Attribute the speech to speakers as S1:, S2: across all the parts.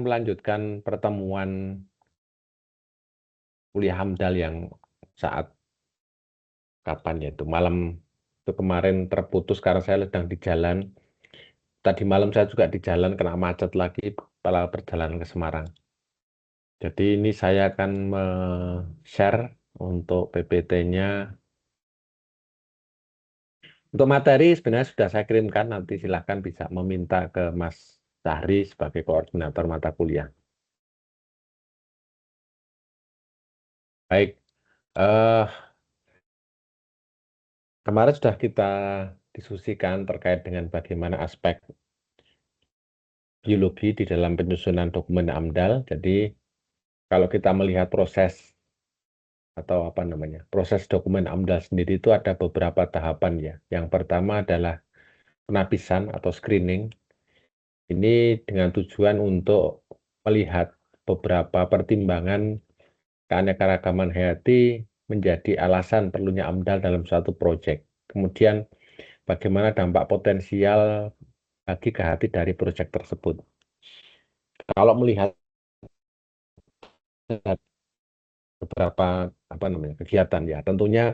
S1: melanjutkan pertemuan kuliah AMDAL yang saat kapan ya itu malam itu kemarin terputus karena saya sedang di jalan. Tadi malam saya juga di jalan kena macet lagi pada perjalanan ke Semarang. Jadi ini saya akan share untuk PPT-nya. Untuk materi sebenarnya sudah saya kirimkan, nanti silahkan bisa meminta ke Mas Sahri sebagai koordinator mata kuliah. Baik, eh, kemarin sudah kita diskusikan terkait dengan bagaimana aspek biologi di dalam penyusunan dokumen AMDAL. Jadi kalau kita melihat proses atau apa namanya, proses dokumen AMDAL sendiri itu ada beberapa tahapan ya. Yang pertama adalah penapisan atau screening. Ini dengan tujuan untuk melihat beberapa pertimbangan keanekaragaman hayati menjadi alasan perlunya AMDAL dalam suatu proyek. Kemudian bagaimana dampak potensial bagi kehati dari proyek tersebut. Kalau melihat beberapa apa namanya kegiatan ya, tentunya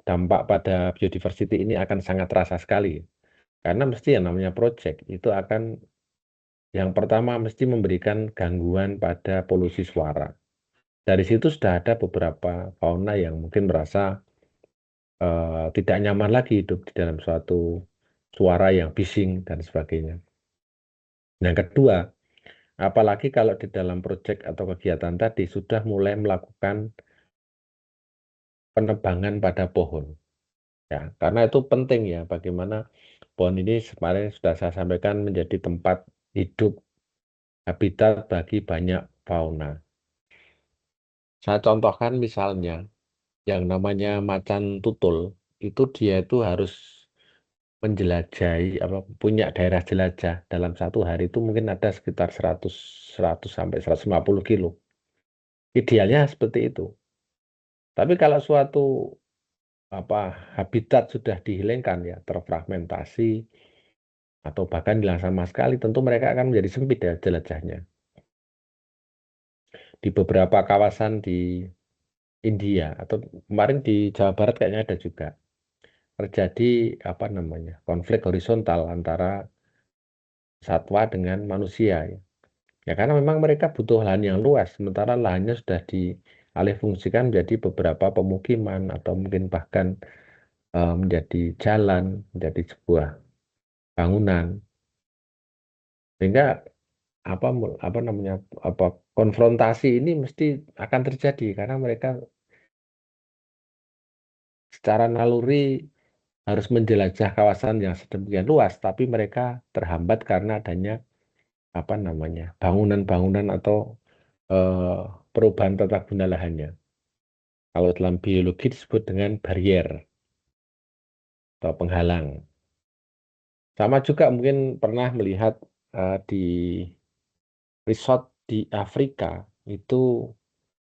S1: dampak pada biodiversity ini akan sangat terasa sekali. Karena mesti yang namanya proyek itu akan yang pertama mesti memberikan gangguan pada polusi suara. Dari situ sudah ada beberapa fauna yang mungkin merasa tidak nyaman lagi hidup di dalam suatu suara yang bising dan sebagainya. Yang kedua, apalagi kalau di dalam proyek atau kegiatan tadi sudah mulai melakukan penebangan pada pohon. Ya, karena itu penting ya, bagaimana pohon ini kemarin sudah saya sampaikan menjadi tempat hidup habitat bagi banyak fauna. Saya contohkan misalnya, yang namanya macan tutul, itu dia itu harus menjelajahi apa punya daerah jelajah dalam satu hari itu mungkin ada sekitar 100 sampai 150 kilo. Idealnya seperti itu. Tapi kalau suatu apa habitat sudah dihilangkan ya, terfragmentasi atau bahkan hilang sama sekali, tentu mereka akan menjadi sempit ya jelajahnya. Di beberapa kawasan di India atau kemarin di Jawa Barat kayaknya ada juga terjadi apa namanya konflik horizontal antara satwa dengan manusia ya. Ya karena memang mereka butuh lahan yang luas, sementara lahannya sudah dialihfungsikan menjadi beberapa pemukiman atau mungkin bahkan menjadi jalan, menjadi sebuah bangunan. Sehingga apa namanya apa konfrontasi ini mesti akan terjadi karena mereka secara naluri harus menjelajah kawasan yang sedemikian luas, tapi mereka terhambat karena adanya apa namanya bangunan-bangunan atau eh, perubahan tata guna lahannya. Kalau dalam biologi disebut dengan barrier atau penghalang. Sama juga mungkin pernah melihat di resort di Afrika itu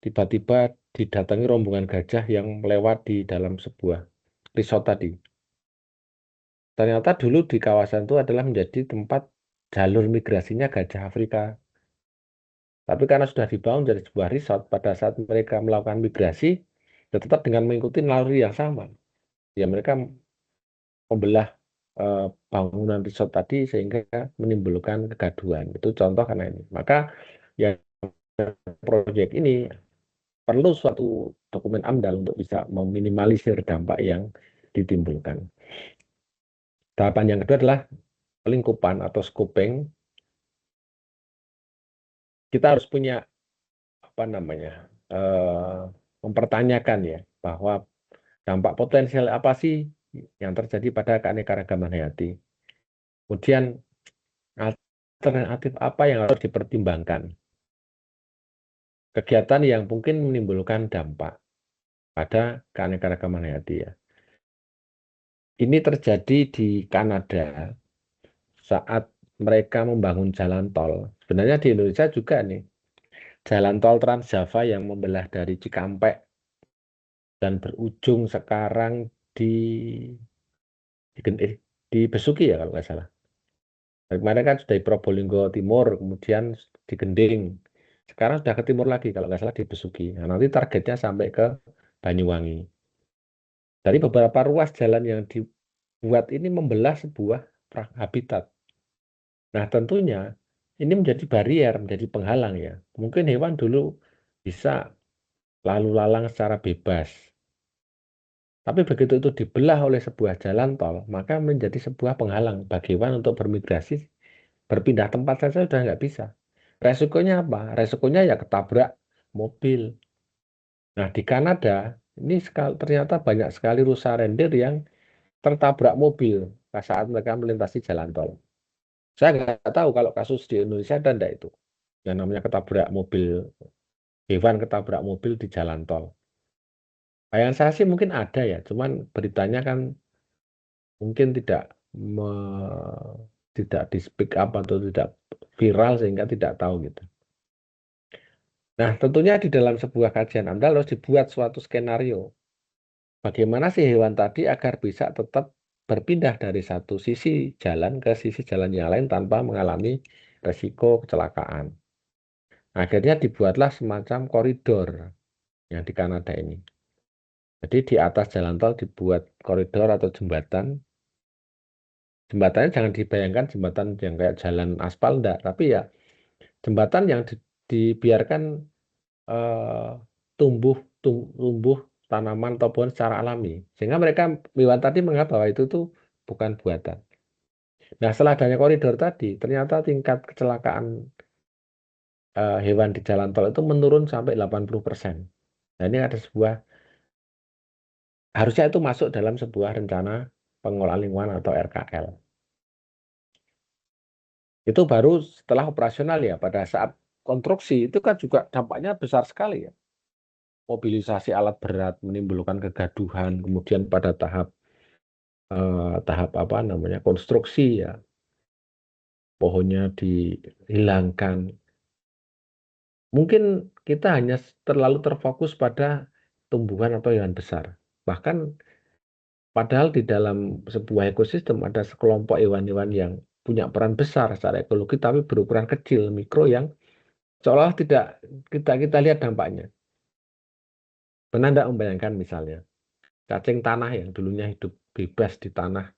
S1: tiba-tiba didatangi rombongan gajah yang melewat di dalam sebuah resort tadi. Ternyata dulu di kawasan itu adalah menjadi tempat jalur migrasinya gajah Afrika. Tapi karena sudah dibangun dari sebuah resort, pada saat mereka melakukan migrasi, ya tetap dengan mengikuti naluri yang sama. Ya mereka membelah eh, bangunan resort tadi sehingga menimbulkan kegaduhan. Itu contoh karena ini. Maka ya proyek ini perlu suatu dokumen AMDAL untuk bisa meminimalisir dampak yang ditimbulkan. Tahapan yang kedua adalah pelingkupan atau scoping. Kita harus punya apa namanya mempertanyakan ya bahwa dampak potensial apa sih yang terjadi pada keanekaragaman hayati. Kemudian alternatif apa yang harus dipertimbangkan. Kegiatan yang mungkin menimbulkan dampak pada keanekaragaman hayati ya. Ini terjadi di Kanada saat mereka membangun jalan tol. Sebenarnya di Indonesia juga nih, jalan tol Trans Java yang membelah dari Cikampek dan berujung sekarang di di Besuki ya kalau nggak salah. Kemarin kan sudah di Probolinggo Timur, kemudian di Gending. Sekarang sudah ke timur lagi, kalau nggak salah di Besuki. Nah, nanti targetnya sampai ke Banyuwangi. Dari beberapa ruas jalan yang dibuat ini membelah sebuah habitat. Nah, tentunya ini menjadi barier, menjadi penghalang ya. Mungkin hewan dulu bisa lalu lalang secara bebas. Tapi begitu itu dibelah oleh sebuah jalan tol, maka menjadi sebuah penghalang bagi hewan untuk bermigrasi, berpindah tempat saja sudah nggak bisa. Resikonya apa? Resikonya ya ketabrak mobil. Nah, di Kanada, ini ternyata banyak sekali rusa rendir yang tertabrak mobil saat mereka melintasi jalan tol. Saya nggak tahu kalau kasus di Indonesia ada enggak itu. Yang namanya ketabrak mobil, hewan ketabrak mobil di jalan tol. Bayangan saya sih mungkin ada ya, cuman beritanya kan mungkin tidak di speak up atau tidak viral sehingga tidak tahu gitu. Nah, tentunya di dalam sebuah kajian AMDAL harus dibuat suatu skenario. Bagaimana sih hewan tadi agar bisa tetap berpindah dari satu sisi jalan ke sisi jalan yang lain tanpa mengalami resiko kecelakaan. Akhirnya dibuatlah semacam koridor yang di Kanada ini. Jadi di atas jalan tol dibuat koridor atau jembatan. Jembatannya jangan dibayangkan jembatan yang kayak jalan aspal, enggak. Tapi ya jembatan yang dibiarkan eh, tumbuh tumbuh tanaman atau pohon secara alami. Sehingga mereka hewan tadi menganggap bahwa itu tuh bukan buatan. Nah, setelah adanya koridor tadi, ternyata tingkat kecelakaan hewan di jalan tol itu menurun sampai 80%. Nah, ini ada sebuah, harusnya itu masuk dalam sebuah rencana pengelolaan lingkungan atau RKL. Itu baru setelah operasional ya, pada saat konstruksi itu kan juga dampaknya besar sekali ya. Mobilisasi alat berat menimbulkan kegaduhan, kemudian pada tahap apa namanya konstruksi ya, pohonnya dihilangkan. Mungkin kita hanya terlalu terfokus pada tumbuhan atau hewan besar. Bahkan padahal di dalam sebuah ekosistem ada sekelompok hewan-hewan yang punya peran besar secara ekologi tapi berukuran kecil, mikro yang seolah tidak kita lihat dampaknya. Pernah tidak membayangkan misalnya cacing tanah yang dulunya hidup bebas di tanah,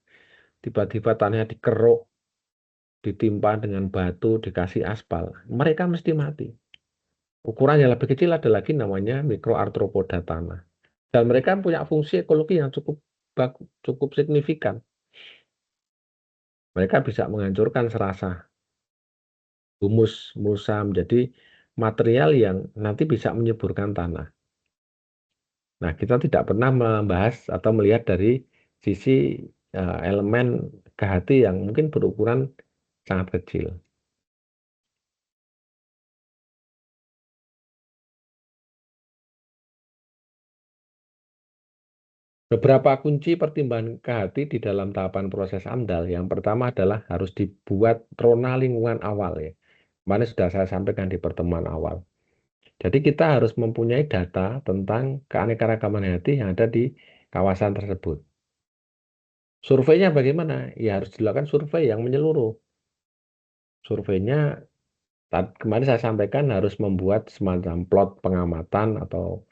S1: tiba-tiba tanahnya dikeruk, ditimpa dengan batu, dikasih aspal, mereka mesti mati. Ukuran yang lebih kecil ada lagi namanya mikroarthropoda tanah. Dan mereka punya fungsi ekologi yang cukup signifikan. Mereka bisa menghancurkan serasa humus mulsa menjadi material yang nanti bisa menyuburkan tanah. Nah, kita tidak pernah membahas atau melihat dari sisi elemen kehati yang mungkin berukuran sangat kecil. Beberapa kunci pertimbangan kehati di dalam tahapan proses AMDAL. Yang pertama adalah harus dibuat rona lingkungan awal ya. Kemarin sudah saya sampaikan di pertemuan awal. Jadi kita harus mempunyai data tentang keanekaragaman hayati yang ada di kawasan tersebut. Surveinya bagaimana? Ya harus dilakukan survei yang menyeluruh. Surveinya kemarin saya sampaikan harus membuat semacam plot pengamatan atau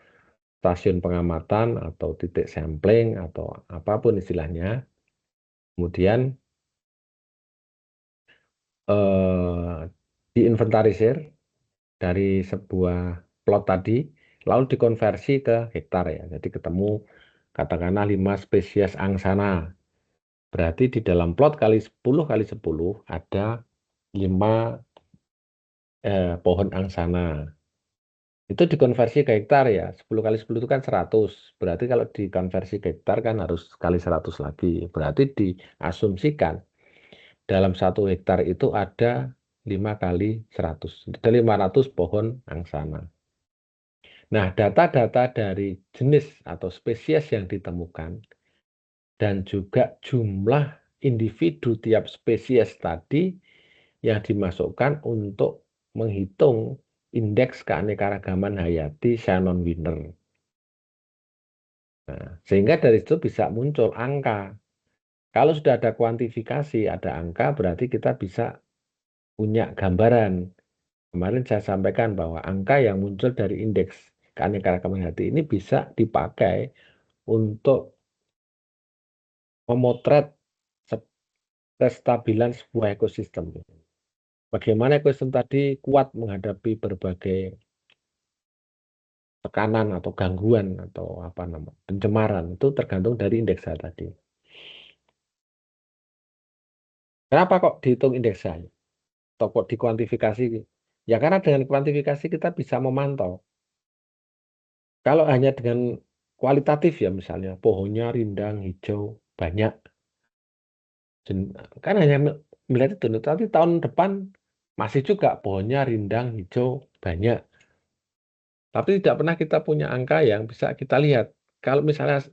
S1: stasiun pengamatan atau titik sampling atau apapun istilahnya. Kemudian diinventarisir dari sebuah plot tadi, lalu dikonversi ke hektar ya. Jadi ketemu katakanlah 5 spesies angsana. Berarti di dalam plot kali 10 kali 10 ada 5 pohon angsana. Itu dikonversi ke hektar ya. 10 kali 10 itu kan 100. Berarti kalau dikonversi ke hektar kan harus kali 100 lagi. Berarti diasumsikan dalam 1 hektar itu ada 5 kali 100. Ada 500 pohon angsana. Nah, data-data dari jenis atau spesies yang ditemukan dan juga jumlah individu tiap spesies tadi yang dimasukkan untuk menghitung indeks keanekaragaman hayati Shannon Winner. Nah, sehingga dari situ bisa muncul angka. Kalau sudah ada kuantifikasi, ada angka, berarti kita bisa punya gambaran. Kemarin saya sampaikan bahwa angka yang muncul dari indeks keanekaragaman hayati ini bisa dipakai untuk memotret kestabilan sebuah ekosistem. Bagaimana ekosistem tadi kuat menghadapi berbagai tekanan atau gangguan atau apa namanya pencemaran itu tergantung dari indeks tadi. Kenapa kok dihitung indeks atau kok dikuantifikasi? Ya karena dengan kuantifikasi kita bisa memantau. Kalau hanya dengan kualitatif ya misalnya pohonnya rindang, hijau, banyak, kan hanya melihat itu. Nanti tahun depan masih juga pohonnya rindang, hijau, banyak. Tapi tidak pernah kita punya angka yang bisa kita lihat. Kalau misalnya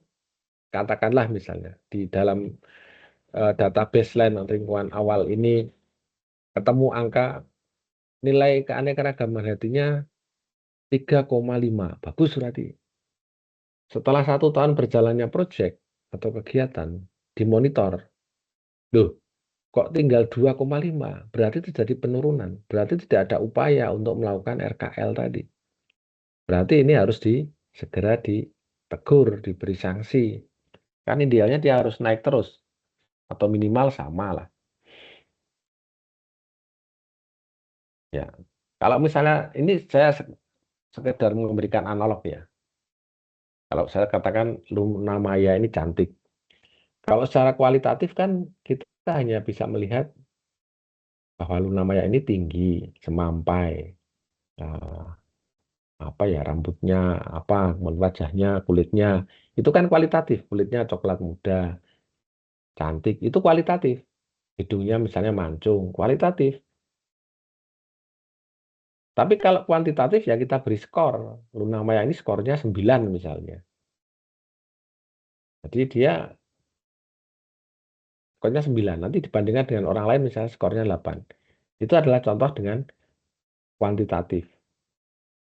S1: katakanlah misalnya di dalam data baseline lingkungan awal ini ketemu angka nilai keanekaragaman hayatinya 3,5, bagus berarti. Setelah 1 tahun berjalannya proyek atau kegiatan dimonitor, loh kok tinggal 2,5, berarti terjadi penurunan, berarti tidak ada upaya untuk melakukan RKL tadi. Berarti ini harus segera ditegur, diberi sanksi. Kan idealnya dia harus naik terus atau minimal sama lah. Ya, kalau misalnya ini saya sekedar memberikan analog ya. Kalau saya katakan Luna Maya ini cantik. Kalau secara kualitatif kan kita hanya bisa melihat bahwa Luna Maya ini tinggi, semampai, eh, apa ya rambutnya, apa wajahnya, kulitnya, itu kan kualitatif. Kulitnya coklat muda, cantik, itu kualitatif. Hidungnya misalnya mancung, kualitatif. Tapi kalau kuantitatif ya kita beri skor. Luna Maya ini skornya 9 misalnya. Jadi dia skornya 9. Nanti dibandingkan dengan orang lain misalnya skornya 8. Itu adalah contoh dengan kuantitatif.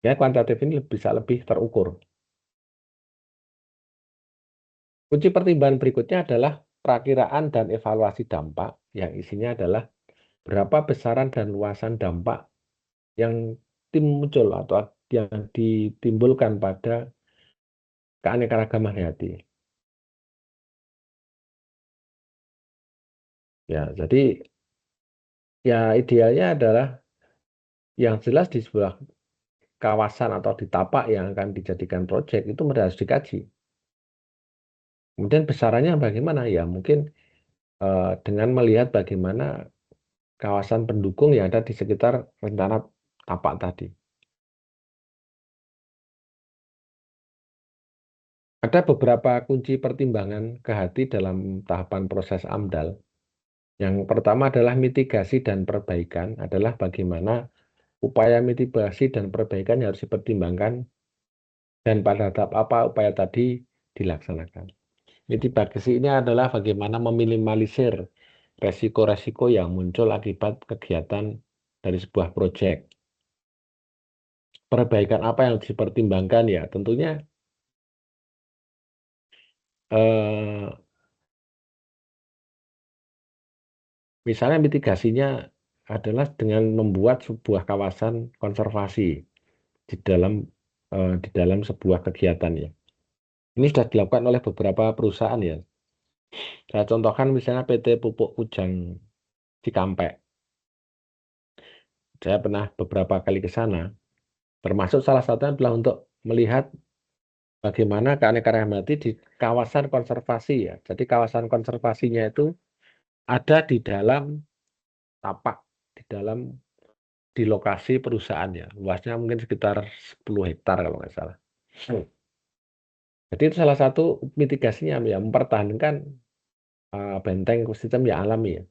S1: Ya, kuantitatif ini bisa lebih terukur. Kunci pertimbangan berikutnya adalah perakiraan dan evaluasi dampak yang isinya adalah berapa besaran dan luasan dampak yang muncul atau yang ditimbulkan pada keanekaragaman hayati. Ya, jadi ya idealnya adalah yang jelas di sebuah kawasan atau di tapak yang akan dijadikan proyek itu harus dikaji. Kemudian besarannya bagaimana? Ya mungkin dengan melihat bagaimana kawasan pendukung yang ada di sekitar rencana tapak tadi. Ada beberapa kunci pertimbangan ke hati dalam tahapan proses AMDAL. Yang pertama adalah mitigasi dan perbaikan, adalah bagaimana upaya mitigasi dan perbaikan yang harus dipertimbangkan dan pada tahap apa upaya tadi dilaksanakan. Mitigasi ini adalah bagaimana meminimalisir resiko-resiko yang muncul akibat kegiatan dari sebuah proyek. Perbaikan apa yang dipertimbangkan ya tentunya eh, misalnya mitigasinya adalah dengan membuat sebuah kawasan konservasi di dalam di dalam sebuah kegiatan ya. Ini sudah dilakukan oleh beberapa perusahaan ya. Saya contohkan misalnya PT Pupuk Kujang Cikampek. Saya pernah beberapa kali ke sana. Termasuk salah satunya adalah untuk melihat bagaimana keanekaragaman hayati di kawasan konservasi ya. Jadi kawasan konservasinya itu ada di dalam tapak, di dalam di lokasi perusahaan ya. Luasnya mungkin sekitar 10 hektar kalau nggak salah. Jadi itu salah satu mitigasinya ya mempertahankan benteng ekosistem yang alami ya.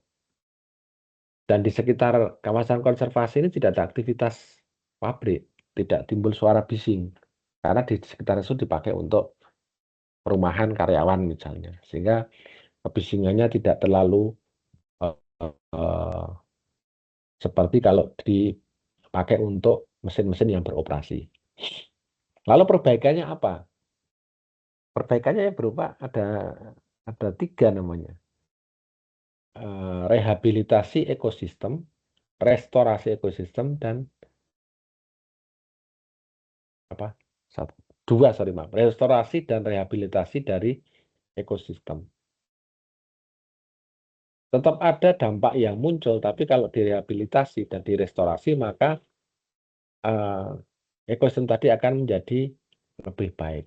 S1: Dan di sekitar kawasan konservasi ini tidak ada aktivitas pabrik, tidak timbul suara bising. Karena di sekitar itu dipakai untuk perumahan karyawan misalnya. Sehingga kebisingannya tidak terlalu eh, eh, seperti kalau dipakai untuk mesin-mesin yang beroperasi. Lalu perbaikannya apa? Perbaikannya yang berupa ada 3 namanya. rehabilitasi ekosistem, restorasi ekosistem, dan apa? Satu, dua, sorry maaf, restorasi dan rehabilitasi dari ekosistem. Tetap ada dampak yang muncul, tapi kalau direhabilitasi dan direstorasi, maka ekosistem tadi akan menjadi lebih baik.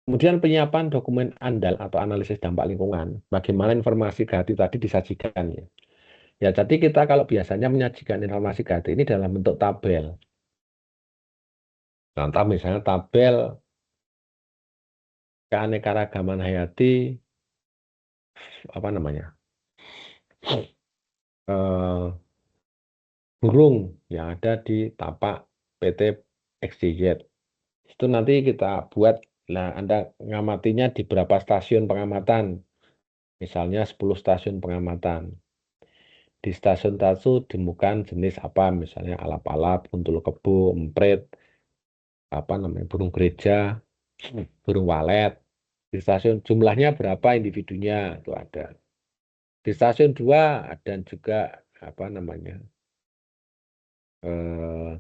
S1: Kemudian penyiapan dokumen andal atau analisis dampak lingkungan. Bagaimana informasi Gati tadi disajikan ya. Ya, jadi kita kalau biasanya menyajikan informasi Gati ini dalam bentuk tabel. Contoh misalnya tabel keanekaragaman hayati, apa namanya, eh, burung yang ada di tapak PT XYZ. Itu nanti kita buat, nah Anda ngamatinya di berapa stasiun pengamatan. Misalnya 10 stasiun pengamatan. Di stasiun satu ditemukan jenis apa, misalnya alap-alap, kuntul kebo, emprit, apa namanya, burung gereja, burung walet. Di stasiun jumlahnya berapa individunya itu ada. Di stasiun 2 ada juga apa namanya, eh,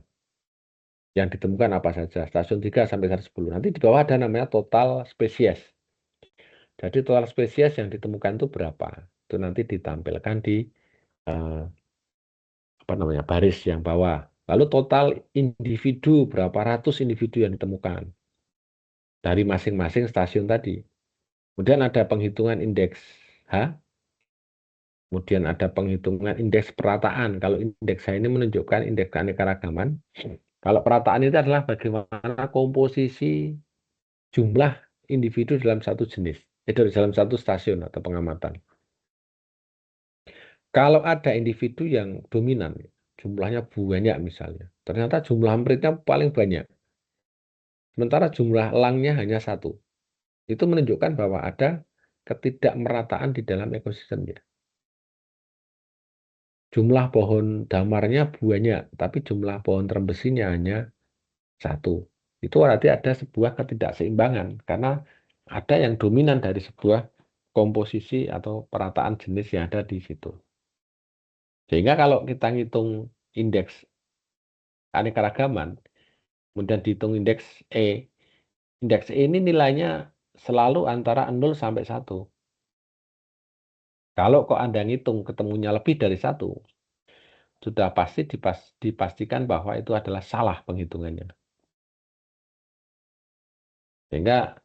S1: yang ditemukan apa saja. Stasiun 3 sampai 110. Nanti di bawah ada namanya total spesies. Jadi total spesies yang ditemukan itu berapa? Itu nanti ditampilkan di eh, apa namanya, baris yang bawah. Lalu total individu, berapa ratus individu yang ditemukan dari masing-masing stasiun tadi. Kemudian ada penghitungan indeks H, kemudian ada penghitungan indeks perataan. Kalau indeks H ini menunjukkan indeks keanekaragaman. Kalau perataan itu adalah bagaimana komposisi jumlah individu dalam satu jenis, itu dalam satu stasiun atau pengamatan. Kalau ada individu yang dominan, jumlahnya banyak misalnya, ternyata jumlah empritnya paling banyak, sementara jumlah elangnya hanya satu. Itu menunjukkan bahwa ada ketidakmerataan di dalam ekosistemnya. Jumlah pohon damarnya banyak, tapi jumlah pohon terembesinya hanya satu. Itu berarti ada sebuah ketidakseimbangan, karena ada yang dominan dari sebuah komposisi atau perataan jenis yang ada di situ. Sehingga kalau kita ngitung indeks keanekaragaman, kemudian dihitung indeks E ini nilainya selalu antara 0 sampai 1. Kalau kok Anda ngitung ketemunya lebih dari 1, sudah pasti dipastikan bahwa itu adalah salah penghitungannya. Sehingga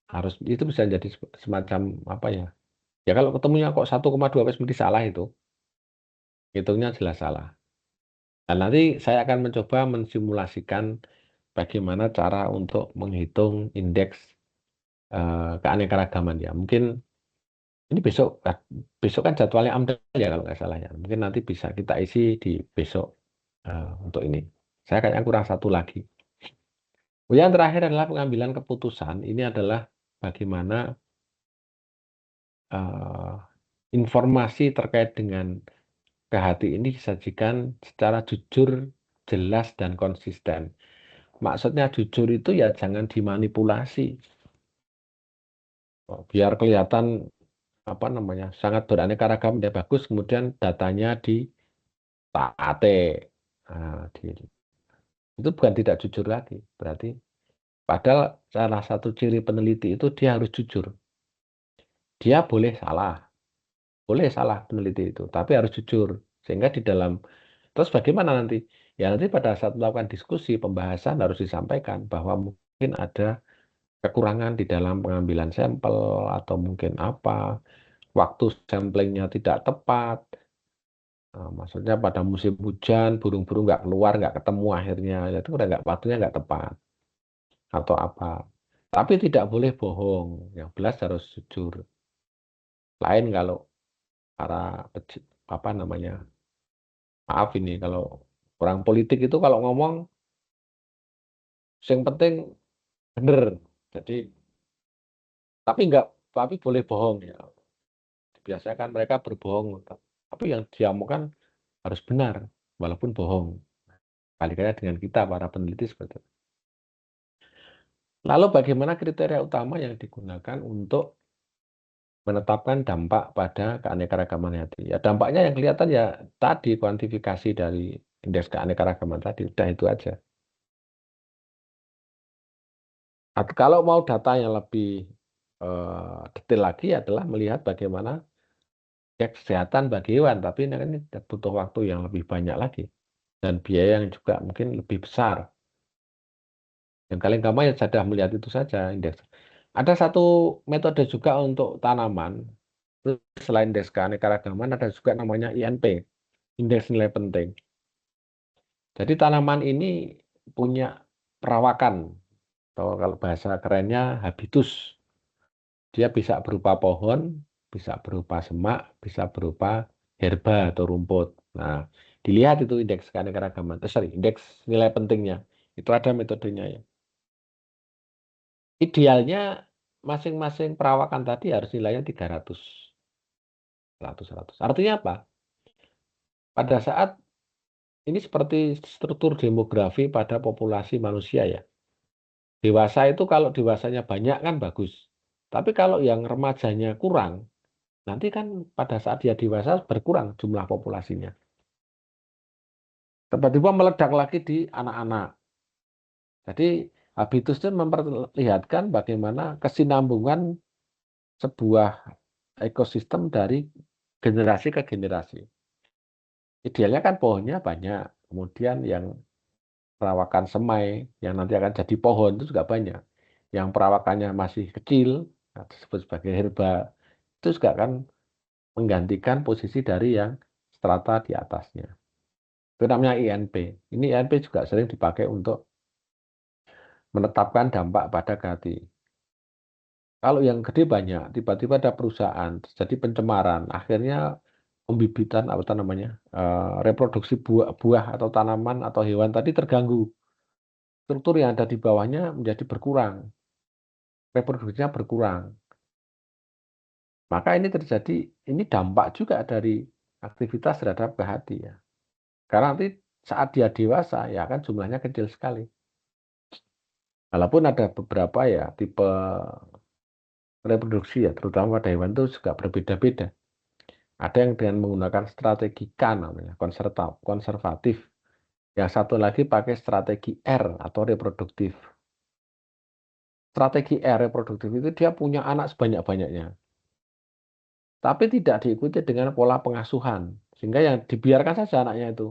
S1: harus itu bisa jadi semacam apa ya? Ya kalau ketemunya kok 1,2 berarti salah itu. Hitungnya jelas salah. Dan nanti saya akan mencoba mensimulasikan bagaimana cara untuk menghitung indeks keanekaragaman ya. Mungkin ini besok kan jadwalnya AMDAL ya kalau nggak salah ya. Mungkin nanti bisa kita isi di besok untuk ini. Saya kayaknya kurang satu lagi. Yang terakhir adalah pengambilan keputusan. Ini adalah bagaimana eh, informasi terkait dengan KHT ini disajikan secara jujur, jelas, dan konsisten. Maksudnya jujur itu ya jangan dimanipulasi. Biar kelihatan apa namanya, sangat beraneka ragam ya bagus, kemudian datanya di TAT. Itu bukan tidak jujur lagi. Berarti padahal salah satu ciri peneliti itu dia harus jujur. Dia boleh salah peneliti itu, tapi harus jujur. Sehingga di dalam terus bagaimana nanti? Ya nanti pada saat melakukan diskusi pembahasan harus disampaikan bahwa mungkin ada kekurangan di dalam pengambilan sampel atau mungkin apa, waktu samplingnya tidak tepat. Nah, maksudnya pada musim hujan burung-burung nggak keluar, nggak ketemu akhirnya, ya itu udah nggak waktunya nggak tepat atau apa. Tapi tidak boleh bohong, yang jelas harus jujur. Lain kalau para apa namanya, maaf ini kalau orang politik itu kalau ngomong yang penting bener. Jadi tapi boleh bohong ya. Biasanya kan mereka berbohong, tapi yang dia omongkan harus benar walaupun bohong. Kali-kali dengan kita para peneliti seperti itu. Lalu bagaimana kriteria utama yang digunakan untuk menetapkan dampak pada keanekaragaman hayati. Ya dampaknya yang kelihatan ya tadi kuantifikasi dari indeks keanekaragaman tadi, udah itu aja. Atau kalau mau data yang lebih detail lagi adalah melihat bagaimana cek kesehatan bagi hewan, tapi ini butuh waktu yang lebih banyak lagi dan biaya yang juga mungkin lebih besar. Yang paling gampang ya sudah melihat itu saja indeks. Ada satu metode juga untuk tanaman, selain indeks keanekaragaman ada juga namanya INP, indeks nilai penting. Jadi tanaman ini punya perawakan, atau kalau bahasa kerennya habitus. Dia bisa berupa pohon, bisa berupa semak, bisa berupa herba atau rumput. Nah, dilihat itu indeks keanekaragaman. Sorry, indeks nilai pentingnya. Itu ada metodenya ya. Idealnya masing-masing perawakan tadi harus nilainya 300, 100, 100. Artinya apa? Pada saat ini seperti struktur demografi pada populasi manusia ya. Dewasa itu kalau dewasanya banyak kan bagus. Tapi kalau yang remajanya kurang, nanti kan pada saat dia dewasa berkurang jumlah populasinya. Tiba-tiba meledak lagi di anak-anak. Jadi habitus itu memperlihatkan bagaimana kesinambungan sebuah ekosistem dari generasi ke generasi. Idealnya kan pohonnya banyak, kemudian yang perawakan semai yang nanti akan jadi pohon itu juga banyak. Yang perawakannya masih kecil, disebut sebagai herba, itu juga akan menggantikan posisi dari yang strata di atasnya. Itu namanya INP. Ini INP juga sering dipakai untuk menetapkan dampak pada KT. Kalau yang gede banyak, tiba-tiba ada perusahaan, jadi pencemaran, akhirnya pembibitan apa namanya, reproduksi buah atau tanaman atau hewan tadi terganggu. Struktur yang ada di bawahnya menjadi berkurang, reproduksinya berkurang. Maka ini terjadi, ini dampak juga dari aktivitas terhadap kehati ya. Karena nanti saat dia dewasa ya kan jumlahnya kecil sekali. Walaupun ada beberapa ya tipe reproduksi ya, terutama pada hewan itu juga berbeda-beda. Ada yang dengan menggunakan strategi K namanya, konservatif. Yang satu lagi pakai strategi R atau reproduktif. Strategi R reproduktif itu dia punya anak sebanyak-banyaknya. Tapi tidak diikuti dengan pola pengasuhan. Sehingga yang dibiarkan saja anaknya itu.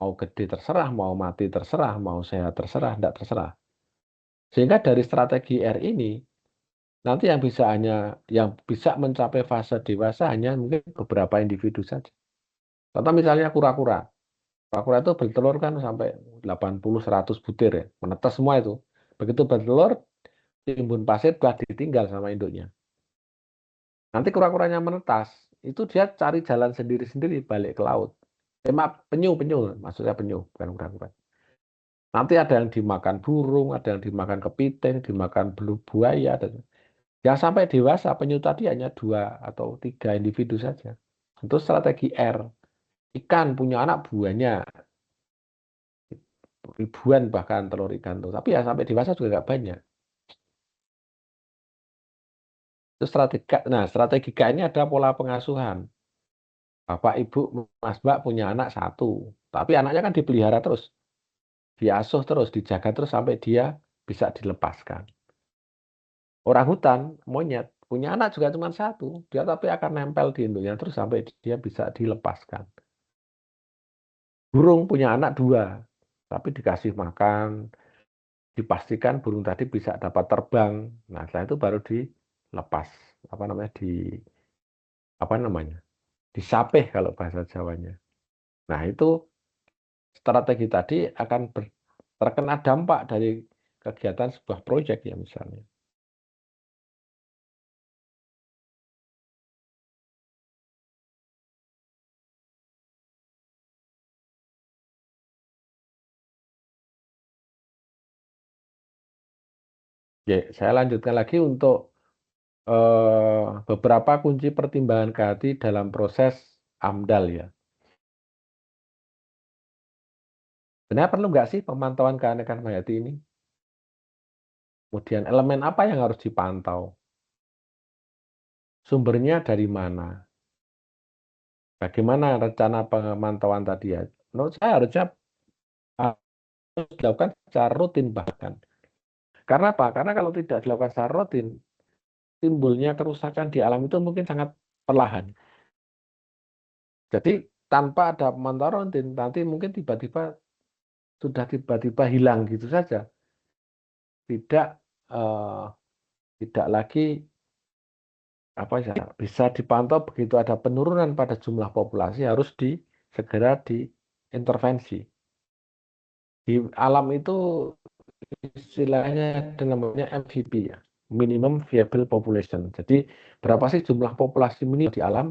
S1: Mau gede terserah, mau mati terserah, mau sehat terserah, tidak terserah. Sehingga dari strategi R ini, nanti yang bisa mencapai fase dewasa hanya mungkin beberapa individu saja. Contoh misalnya kura-kura. Kura-kura itu bertelur kan sampai 80-100 butir ya, menetas semua itu. Begitu bertelur, timbun pasir telah ditinggal sama induknya. Nanti kura-kuranya menetas, itu dia cari jalan sendiri-sendiri balik ke laut. Maaf, penyu, maksudnya penyu, bukan kura-kura. Nanti ada yang dimakan burung, ada yang dimakan kepiting, dimakan buaya. Yang sampai dewasa, penyu tadi hanya 2 atau 3 individu saja. Itu strategi R. Ikan punya anak buahnya, ribuan bahkan telur ikan tuh. Tapi ya sampai dewasa juga nggak banyak. Itu strategi. Nah, strategi K ini ada pola pengasuhan. Bapak, Ibu, Mas, Mbak punya anak satu. Tapi anaknya kan dipelihara terus. Diasuh terus, dijaga terus sampai dia bisa dilepaskan. Orang hutan, monyet, punya anak juga cuma satu. Dia tapi akan nempel di induknya terus sampai dia bisa dilepaskan. Burung punya anak 2. Tapi dikasih makan, dipastikan burung tadi bisa dapat terbang. Nah, setelah itu baru dilepas. Apa namanya? Apa namanya? Disapih kalau bahasa Jawanya. Nah, itu strategi tadi akan terkena dampak dari kegiatan sebuah proyek ya misalnya. Ya, saya lanjutkan lagi untuk beberapa kunci pertimbangan KHT dalam proses AMDAL ya. Sebenarnya perlu nggak sih pemantauan keanekaragaman hayati ini? Kemudian elemen apa yang harus dipantau? Sumbernya dari mana? Bagaimana rencana pemantauan tadi ya? Menurut saya harusnya harus dilakukan secara rutin bahkan. Karena apa? Karena kalau tidak dilakukan secara rutin, timbulnya kerusakan di alam itu mungkin sangat perlahan. Jadi tanpa ada pemantauan rutin, nanti mungkin tiba-tiba sudah tiba-tiba hilang gitu saja. Tidak eh, tidak lagi apa ya bisa dipantau begitu ada penurunan pada jumlah populasi harus segera diintervensi. Di alam itu istilahnya ada namanya MVP ya, minimum viable population. Jadi berapa sih jumlah populasi minimum di alam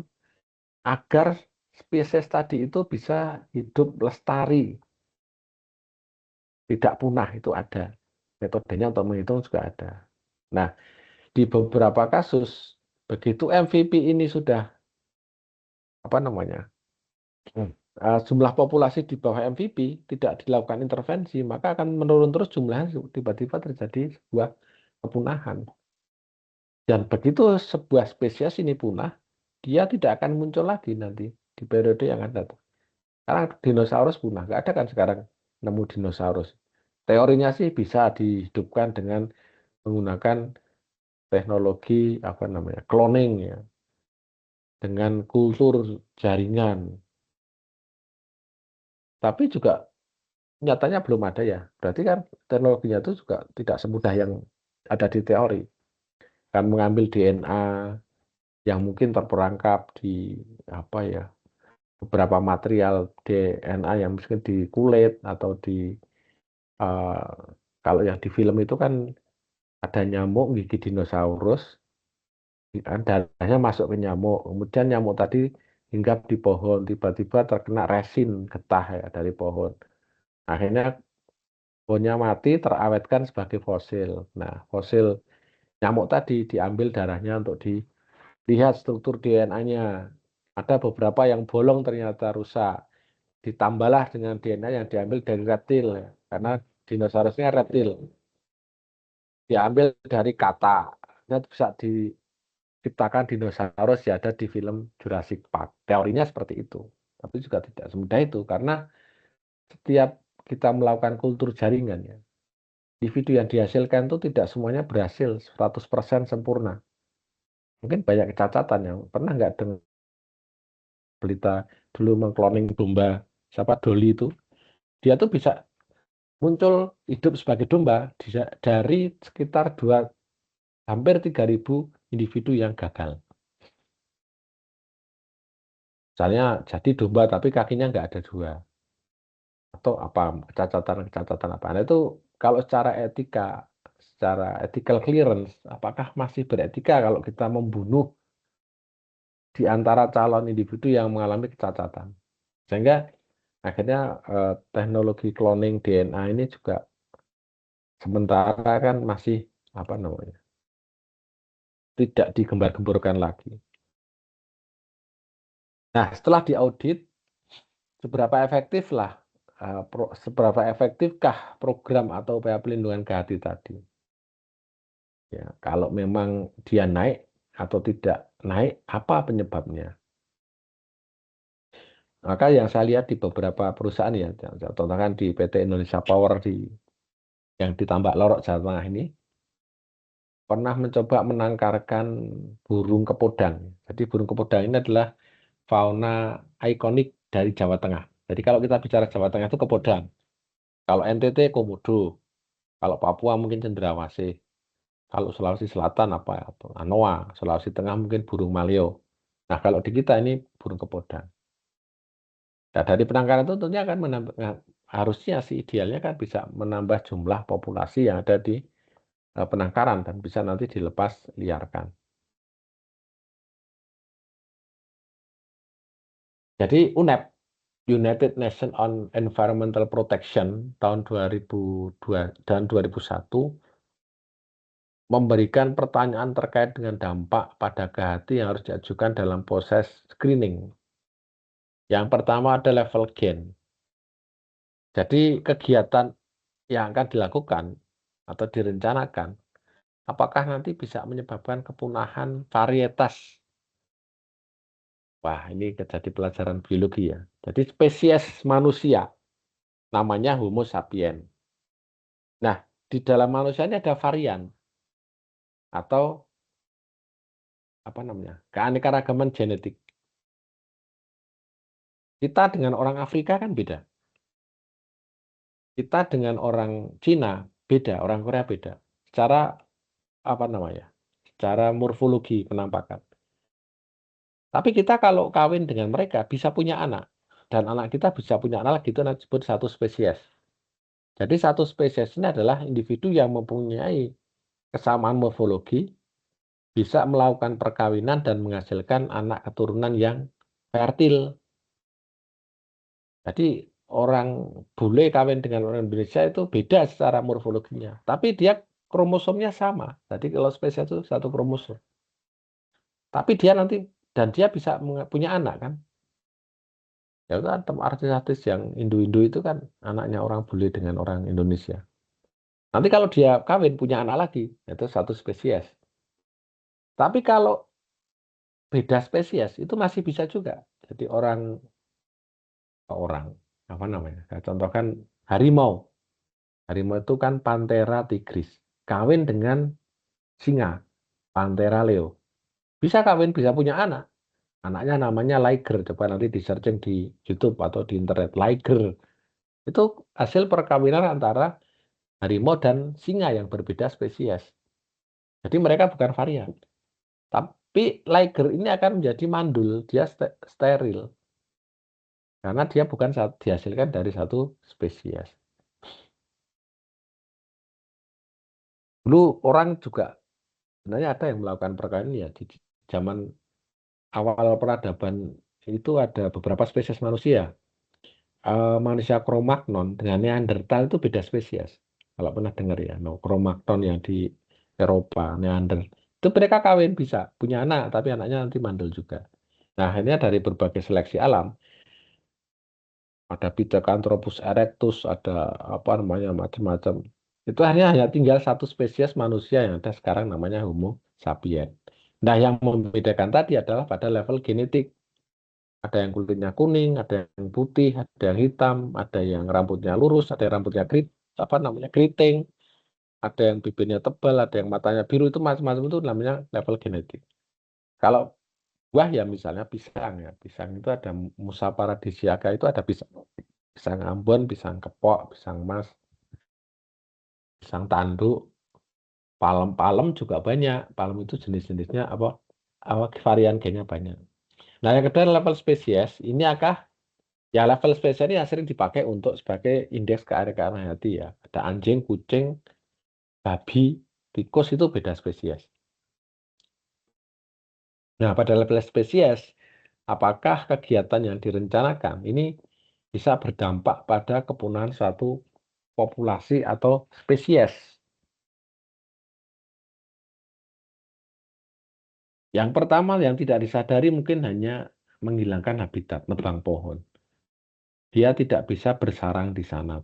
S1: agar spesies tadi itu bisa hidup lestari, tidak punah itu ada. Metodenya untuk menghitung juga ada. Nah, di beberapa kasus begitu MVP ini sudah apa namanya jumlah populasi di bawah MVP tidak dilakukan intervensi, maka akan menurun terus jumlahnya tiba-tiba terjadi sebuah kepunahan. Dan begitu sebuah spesies ini punah, dia tidak akan muncul lagi nanti di periode yang akan datang. Sekarang dinosaurus punah, nggak ada kan sekarang nemu dinosaurus. Teorinya sih bisa dihidupkan dengan menggunakan teknologi apa namanya cloning ya, dengan kultur jaringan. Tapi juga nyatanya belum ada ya. Berarti kan teknologinya itu juga tidak semudah yang ada di teori. Kan mengambil DNA yang mungkin terperangkap di apa ya beberapa material DNA yang mungkin di kulit atau di eh, kalau yang di film itu kan ada nyamuk gigi dinosaurus, kan darahnya masuk ke nyamuk, kemudian nyamuk tadi hinggap di pohon, tiba-tiba terkena resin getah ya dari pohon. Akhirnya pohonnya mati, terawetkan sebagai fosil. Nah, fosil nyamuk tadi diambil darahnya untuk dilihat struktur DNA-nya. Ada beberapa yang bolong ternyata rusak. Ditambahlah dengan DNA yang diambil dari reptil, ya. Karena dinosaurusnya reptil. Diambil dari kata. Nah, bisa diciptakan dinosaurus ya ada di film Jurassic Park. Teorinya seperti itu. Tapi juga tidak semudah itu. Karena setiap kita melakukan kultur jaringan ya, individu yang dihasilkan itu tidak semuanya berhasil 100% sempurna. Mungkin banyak kecacatan yang pernah nggak dengar berita dulu mengkloning domba siapa Dolly itu. Dia tuh bisa muncul hidup sebagai domba dari sekitar hampir 3.000 individu yang gagal. Misalnya jadi domba tapi kakinya nggak ada dua. Atau apa kecacatan apa. Nah, itu kalau secara ethical clearance, apakah masih beretika kalau kita membunuh di antara calon individu yang mengalami kecacatan. Sehingga akhirnya teknologi cloning DNA ini juga sementara kan masih apa namanya tidak digembar-gemborkan lagi. Nah, setelah diaudit, seberapa efektifkah program atau upaya pelindungan ke hati tadi? Ya, kalau memang dia naik atau tidak naik, apa penyebabnya? Maka yang saya lihat di beberapa perusahaan ya, contohkan di PT Indonesia Power yang di Tambak Lorok Jawa Tengah ini, pernah mencoba menangkarkan burung kepodang. Jadi burung kepodang ini adalah fauna ikonik dari Jawa Tengah. Jadi kalau kita bicara Jawa Tengah itu kepodang. Kalau NTT Komodo, kalau Papua mungkin cendrawasih, kalau Sulawesi Selatan apa ya, atau Anoa, Sulawesi Tengah mungkin burung maleo. Nah kalau di kita ini burung kepodang. Nah dari penangkaran itu tentunya akan menambah, harusnya sih idealnya kan bisa menambah jumlah populasi yang ada di penangkaran dan bisa nanti dilepas liarkan. Jadi UNEP, United Nations on Environmental Protection tahun 2002 dan 2001 memberikan pertanyaan terkait dengan dampak pada kehati yang harus diajukan dalam proses screening. Yang pertama ada level gain. Jadi kegiatan yang akan dilakukan atau direncanakan, apakah nanti bisa menyebabkan kepunahan varietas Wah, ini jadi pelajaran biologi ya. Jadi spesies manusia namanya Homo sapiens. Nah, di dalam manusia ini ada varian atau apa namanya? Keanekaragaman genetik. Kita dengan orang Afrika kan beda. Kita dengan orang Cina beda, orang Korea beda. Secara apa namanya? Secara morfologi penampakan. Tapi kita kalau kawin dengan mereka bisa punya anak. Dan anak kita bisa punya anak gitu nanti disebut satu spesies. Jadi satu spesies ini adalah individu yang mempunyai kesamaan morfologi, bisa melakukan perkawinan dan menghasilkan anak keturunan yang fertil. Jadi orang bule kawin dengan orang Indonesia itu beda secara morfologinya. Tapi dia kromosomnya sama. Jadi kalau spesies itu satu kromosom. Tapi dia nanti dan dia bisa punya anak kan. Ya itu kan artis-artis yang Indo-Indo itu kan anaknya orang bule dengan orang Indonesia. Nanti kalau dia kawin punya anak lagi, itu satu spesies. Tapi kalau beda spesies itu masih bisa juga. Jadi orang apa namanya? Saya contohkan harimau. Harimau itu kan Panthera tigris. Kawin dengan singa, Panthera leo. Bisa kawin, bisa punya anak. Anaknya namanya liger. Coba nanti di searching di YouTube atau di internet. Liger. Itu hasil perkawinan antara harimau dan singa yang berbeda spesies. Jadi mereka bukan varian. Tapi liger ini akan menjadi mandul, dia steril. Karena dia bukan dihasilkan dari satu spesies. Dulu orang juga sebenarnya ada yang melakukan perkawinan ya di zaman awal peradaban itu ada beberapa spesies manusia. Manusia Cro-Magnon dengan Neanderthal itu beda spesies. Kalau pernah dengar ya, no, Cro-Magnon yang di Eropa, Neander. Itu mereka kawin bisa, punya anak, tapi anaknya nanti mandul juga. Nah, akhirnya dari berbagai seleksi alam, ada Pithecanthropus erectus, ada apa namanya, macam-macam. Itu akhirnya hanya tinggal satu spesies manusia yang ada sekarang namanya Homo sapiens. Nah, yang membedakan tadi adalah pada level genetik. Ada yang kulitnya kuning, ada yang putih, ada yang hitam, ada yang rambutnya lurus, ada yang rambutnya apa namanya keriting, ada yang bibirnya tebal, ada yang matanya biru itu macam-macam itu namanya level genetik. Kalau buah ya misalnya pisang ya, pisang itu ada Musa paradisiaca itu ada pisang, pisang Ambon, pisang kepok, pisang mas, pisang tanduk, palem-palem juga banyak. Palem itu jenis-jenisnya apa varian gennya banyak. Nah yang kedua level spesies ini ya level spesies ini yang sering dipakai untuk sebagai indeks keanekaragaman hayati ya. Ada anjing, kucing, babi, tikus itu beda spesies. Nah, pada level spesies, apakah kegiatan yang direncanakan ini bisa berdampak pada kepunahan suatu populasi atau spesies? Yang pertama yang tidak disadari mungkin hanya menghilangkan habitat, nebang pohon. Dia tidak bisa bersarang di sana,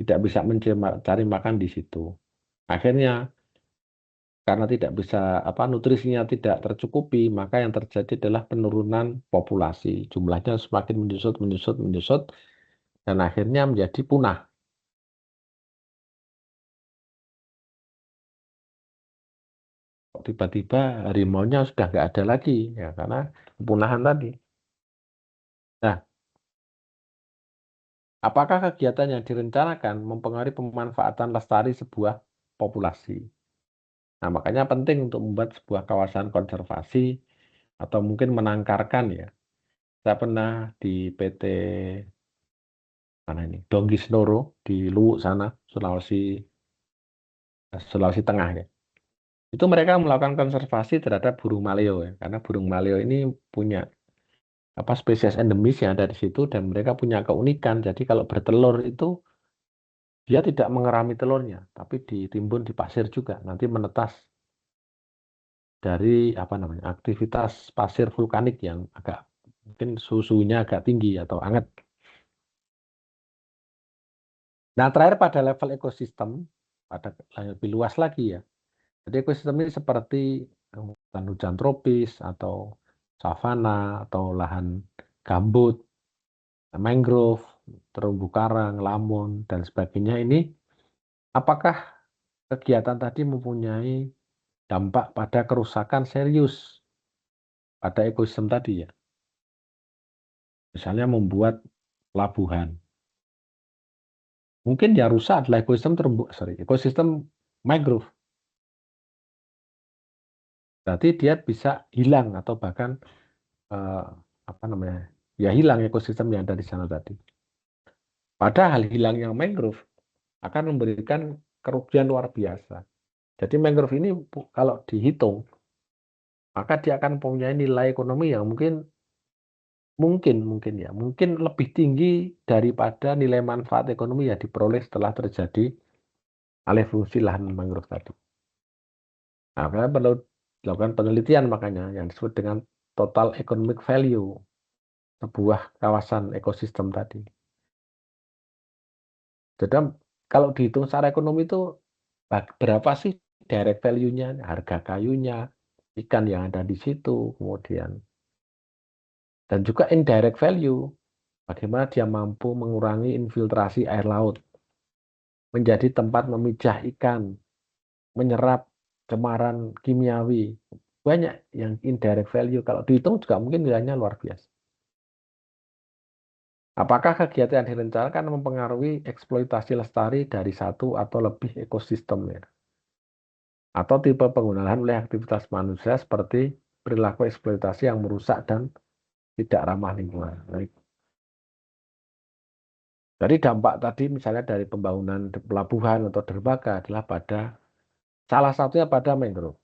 S1: tidak bisa mencari makan di situ. Akhirnya karena tidak bisa nutrisinya tidak tercukupi, maka yang terjadi adalah penurunan populasi. Jumlahnya semakin menyusut, menyusut, menyusut, dan akhirnya menjadi punah. Tiba-tiba harimaunya sudah nggak ada lagi, ya karena kepunahan tadi. Nah, apakah kegiatan yang direncanakan mempengaruhi pemanfaatan lestari sebuah populasi? Nah, makanya penting untuk membuat sebuah kawasan konservasi atau mungkin menangkarkan ya. Saya pernah di PT mana ini Donggi Snoro di Luwu sana Sulawesi Tengah ya. Itu mereka melakukan konservasi terhadap burung maleo ya, karena burung maleo ini punya spesies endemis yang ada di situ dan mereka punya keunikan. Jadi kalau bertelur itu dia tidak mengerami telurnya, tapi ditimbun di pasir juga. Nanti menetas dari aktivitas pasir vulkanik yang agak mungkin suhunya agak tinggi atau hangat. Nah, terakhir pada level ekosistem, pada lebih luas lagi ya. Jadi ekosistem ini seperti hutan hujan tropis atau savana atau lahan gambut, mangrove, terumbu karang, lamun, dan sebagainya ini, apakah kegiatan tadi mempunyai dampak pada kerusakan serius pada ekosistem tadi ya? Misalnya membuat pelabuhan. Mungkin ya rusak adalah ekosistem mangrove. Berarti dia bisa hilang atau bahkan eh, apa namanya? Ya hilang ekosistem yang ada di sana tadi. Padahal hilangnya mangrove akan memberikan kerugian luar biasa. Jadi mangrove ini kalau dihitung, maka dia akan mempunyai nilai ekonomi yang mungkin lebih tinggi daripada nilai manfaat ekonomi yang diperoleh setelah terjadi alih fungsi lahan mangrove tadi. Nah, makanya perlu dilakukan penelitian makanya yang disebut dengan total economic value sebuah kawasan ekosistem tadi. Jadi kalau dihitung secara ekonomi itu berapa sih direct value-nya, harga kayunya, ikan yang ada di situ, kemudian dan juga indirect value, bagaimana dia mampu mengurangi infiltrasi air laut, menjadi tempat memijah ikan, menyerap cemaran kimiawi. Banyak yang indirect value, kalau dihitung juga mungkin nilainya luar biasa. Apakah kegiatan yang direncanakan mempengaruhi eksploitasi lestari dari satu atau lebih ekosistem ya? Atau tipe penggunaan oleh aktivitas manusia seperti perilaku eksploitasi yang merusak dan tidak ramah lingkungan. Baik. Jadi dampak tadi misalnya dari pembangunan pelabuhan atau dermaga adalah pada salah satunya pada mangrove.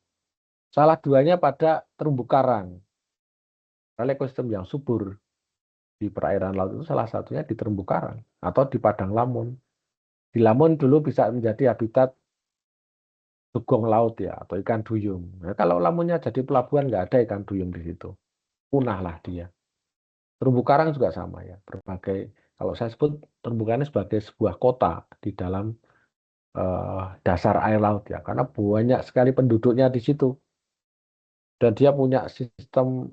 S1: Salah duanya pada terumbu karang. Karena ekosistem yang subur di perairan laut itu salah satunya di terumbu karang atau di padang lamun. Di lamun dulu bisa menjadi habitat dugong laut ya atau ikan duyung. Nah, kalau lamunnya jadi pelabuhan nggak ada ikan duyung di situ, punahlah dia. Terumbu karang juga sama ya, berbagai kalau saya sebut terumbu karang sebagai sebuah kota di dalam dasar air laut ya, karena banyak sekali penduduknya di situ dan dia punya sistem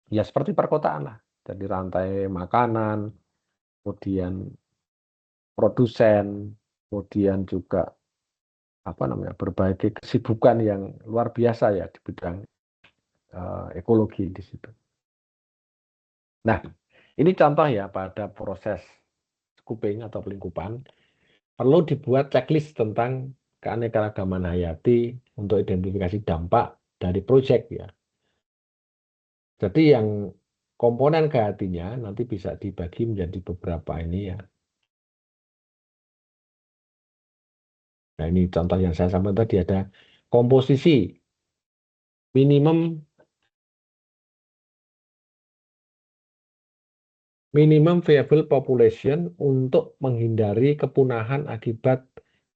S1: ya seperti perkotaan lah, jadi rantai makanan, kemudian produsen, kemudian juga apa namanya berbagai kesibukan yang luar biasa ya di bidang ekologi di situ. Nah, ini contoh ya pada proses scoping atau pelingkupan perlu dibuat checklist tentang keanekaragaman hayati untuk identifikasi dampak dari proyek ya. Jadi yang komponen hayatinya nanti bisa dibagi menjadi beberapa ini ya. Nah, ini contoh yang saya sampaikan tadi ada komposisi minimum viable population untuk menghindari kepunahan akibat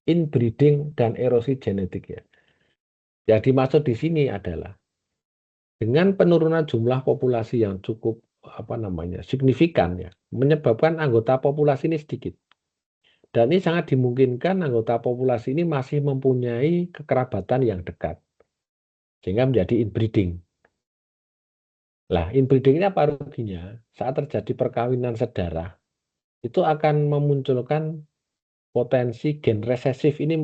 S1: inbreeding dan erosi genetik ya. Yang dimaksud di sini adalah dengan penurunan jumlah populasi yang cukup apa namanya signifikan ya, menyebabkan anggota populasi ini sedikit. Dan ini sangat dimungkinkan anggota populasi ini masih mempunyai kekerabatan yang dekat, sehingga menjadi inbreeding. Lah, inbreeding ini apa ruginya? Saat terjadi perkawinan sedarah, itu akan memunculkan potensi gen resesif ini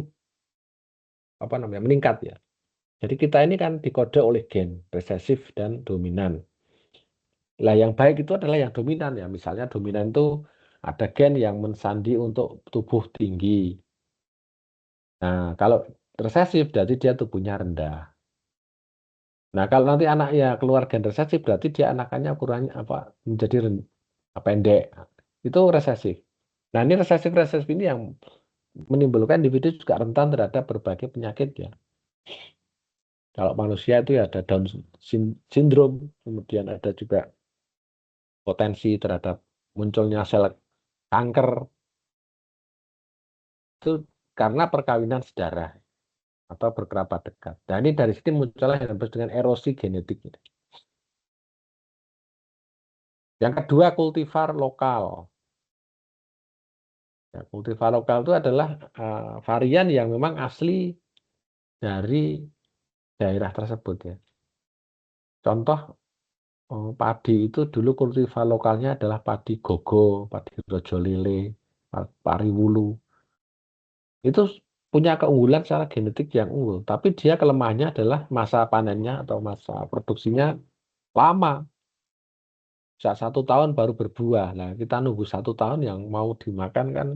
S1: apa namanya meningkat ya. Jadi kita ini kan dikode oleh gen resesif dan dominan. Lah yang baik itu adalah yang dominan ya. Misalnya dominan itu ada gen yang mensandi untuk tubuh tinggi. Nah, kalau resesif berarti dia tubuhnya rendah. Nah, kalau nanti anaknya keluar gen resesif berarti dia anakannya ukurannya apa menjadi pendek. Itu resesif. Nah, ini resesif ini yang menimbulkan individu juga rentan terhadap berbagai penyakit ya. Kalau manusia itu ya ada Down syndrome, kemudian ada juga potensi terhadap munculnya sel kanker itu karena perkawinan sedarah atau berkerabat dekat. Nah ini dari sini muncullah yang disebut dengan erosi genetik. Yang kedua kultivar lokal. Ya, kultivar lokal itu adalah varian yang memang asli dari daerah tersebut ya. Contoh padi itu dulu kultivar lokalnya adalah padi gogo, padi rojolele, pariwulu. Itu punya keunggulan secara genetik yang unggul, tapi dia kelemahannya adalah masa panennya atau masa produksinya lama. Bisa 1 tahun baru berbuah. Nah, kita nunggu 1 tahun yang mau dimakan kan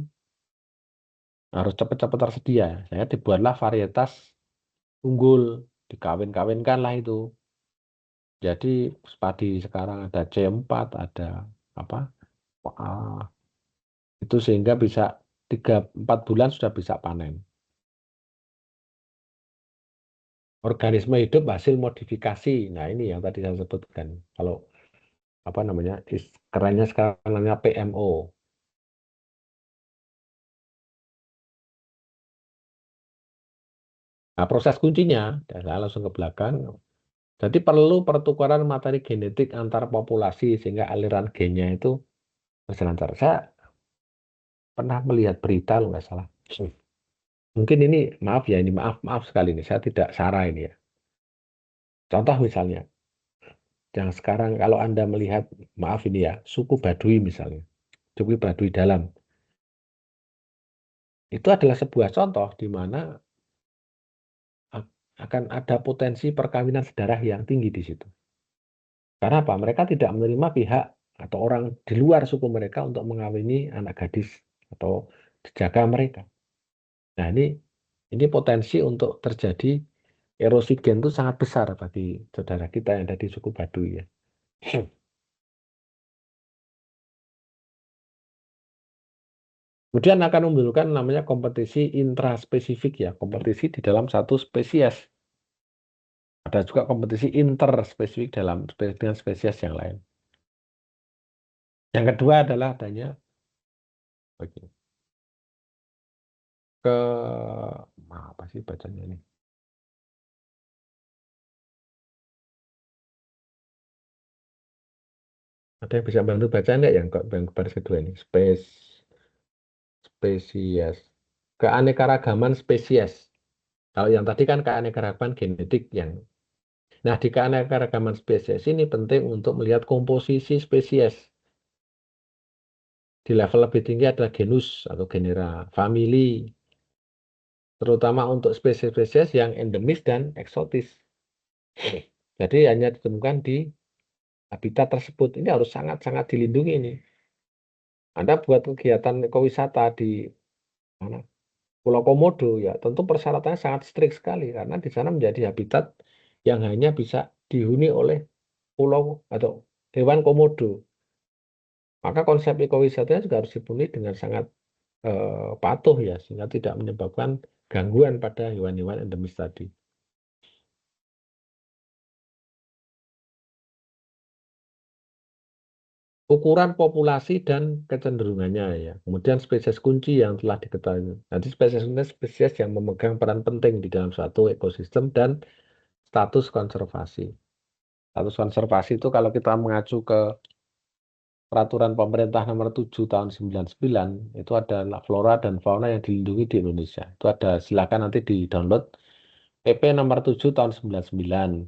S1: harus cepat-cepat tersedia. Saya dibuatlah varietas unggul, dikawin-kawinkan lah itu. Jadi padi sekarang ada C4, ada apa? ah, itu sehingga bisa 3-4 bulan sudah bisa panen. Organisme hidup hasil modifikasi. Nah, ini yang tadi saya sebutkan. Kalau apa namanya? Kerennya sekarang namanya PMO. Nah, proses kuncinya, saya langsung ke belakang. Jadi perlu pertukaran materi genetik antar populasi sehingga aliran gennya itu bisa lancar. Saya pernah melihat berita, loh nggak salah. Mungkin ini maaf ya, ini maaf sekali nih. Saya tidak sarah ini ya. Contoh misalnya, yang sekarang kalau Anda melihat, maaf ini ya, suku Baduy misalnya, suku Baduy dalam, itu adalah sebuah contoh di mana akan ada potensi perkawinan sedarah yang tinggi di situ. Karena apa? Mereka tidak menerima pihak atau orang di luar suku mereka untuk mengawini anak gadis atau dijaga mereka. Nah, ini potensi untuk terjadi erosi gen itu sangat besar bagi saudara kita yang ada di suku Baduy ya. Kemudian akan menimbulkan namanya kompetisi intraspesifik ya, kompetisi di dalam satu spesies. Ada juga kompetisi interspesifik dengan spesies yang lain. Yang kedua adalah adanya oke, ke apa sih bacanya ini? Ada yang bisa bantu baca enggak yang baris kedua ini? Spesies. Keanekaragaman spesies. Kalau yang tadi kan keanekaragaman genetik yang. Nah, di keanekaragaman spesies ini penting untuk melihat komposisi spesies. Di level lebih tinggi adalah genus atau genera, famili, terutama untuk spesies-spesies yang endemis dan eksotis. Jadi hanya ditemukan di habitat tersebut. Ini harus sangat-sangat dilindungi ini. Anda buat kegiatan ekowisata di mana? Pulau Komodo ya, tentu persyaratannya sangat strict sekali karena di sana menjadi habitat yang hanya bisa dihuni oleh pulau atau hewan komodo. Maka konsep ekowisatanya juga harus dipenuhi dengan sangat patuh ya, sehingga tidak menyebabkan gangguan pada hewan-hewan endemis tadi. Ukuran populasi dan kecenderungannya ya. Kemudian spesies kunci yang telah diketahui. Nanti spesies ini spesies yang memegang peran penting di dalam suatu ekosistem dan status konservasi. Status konservasi itu kalau kita mengacu ke peraturan pemerintah nomor 7 tahun 99, itu ada flora dan fauna yang dilindungi di Indonesia. Itu ada, silakan nanti di-download PP nomor 7 tahun 99.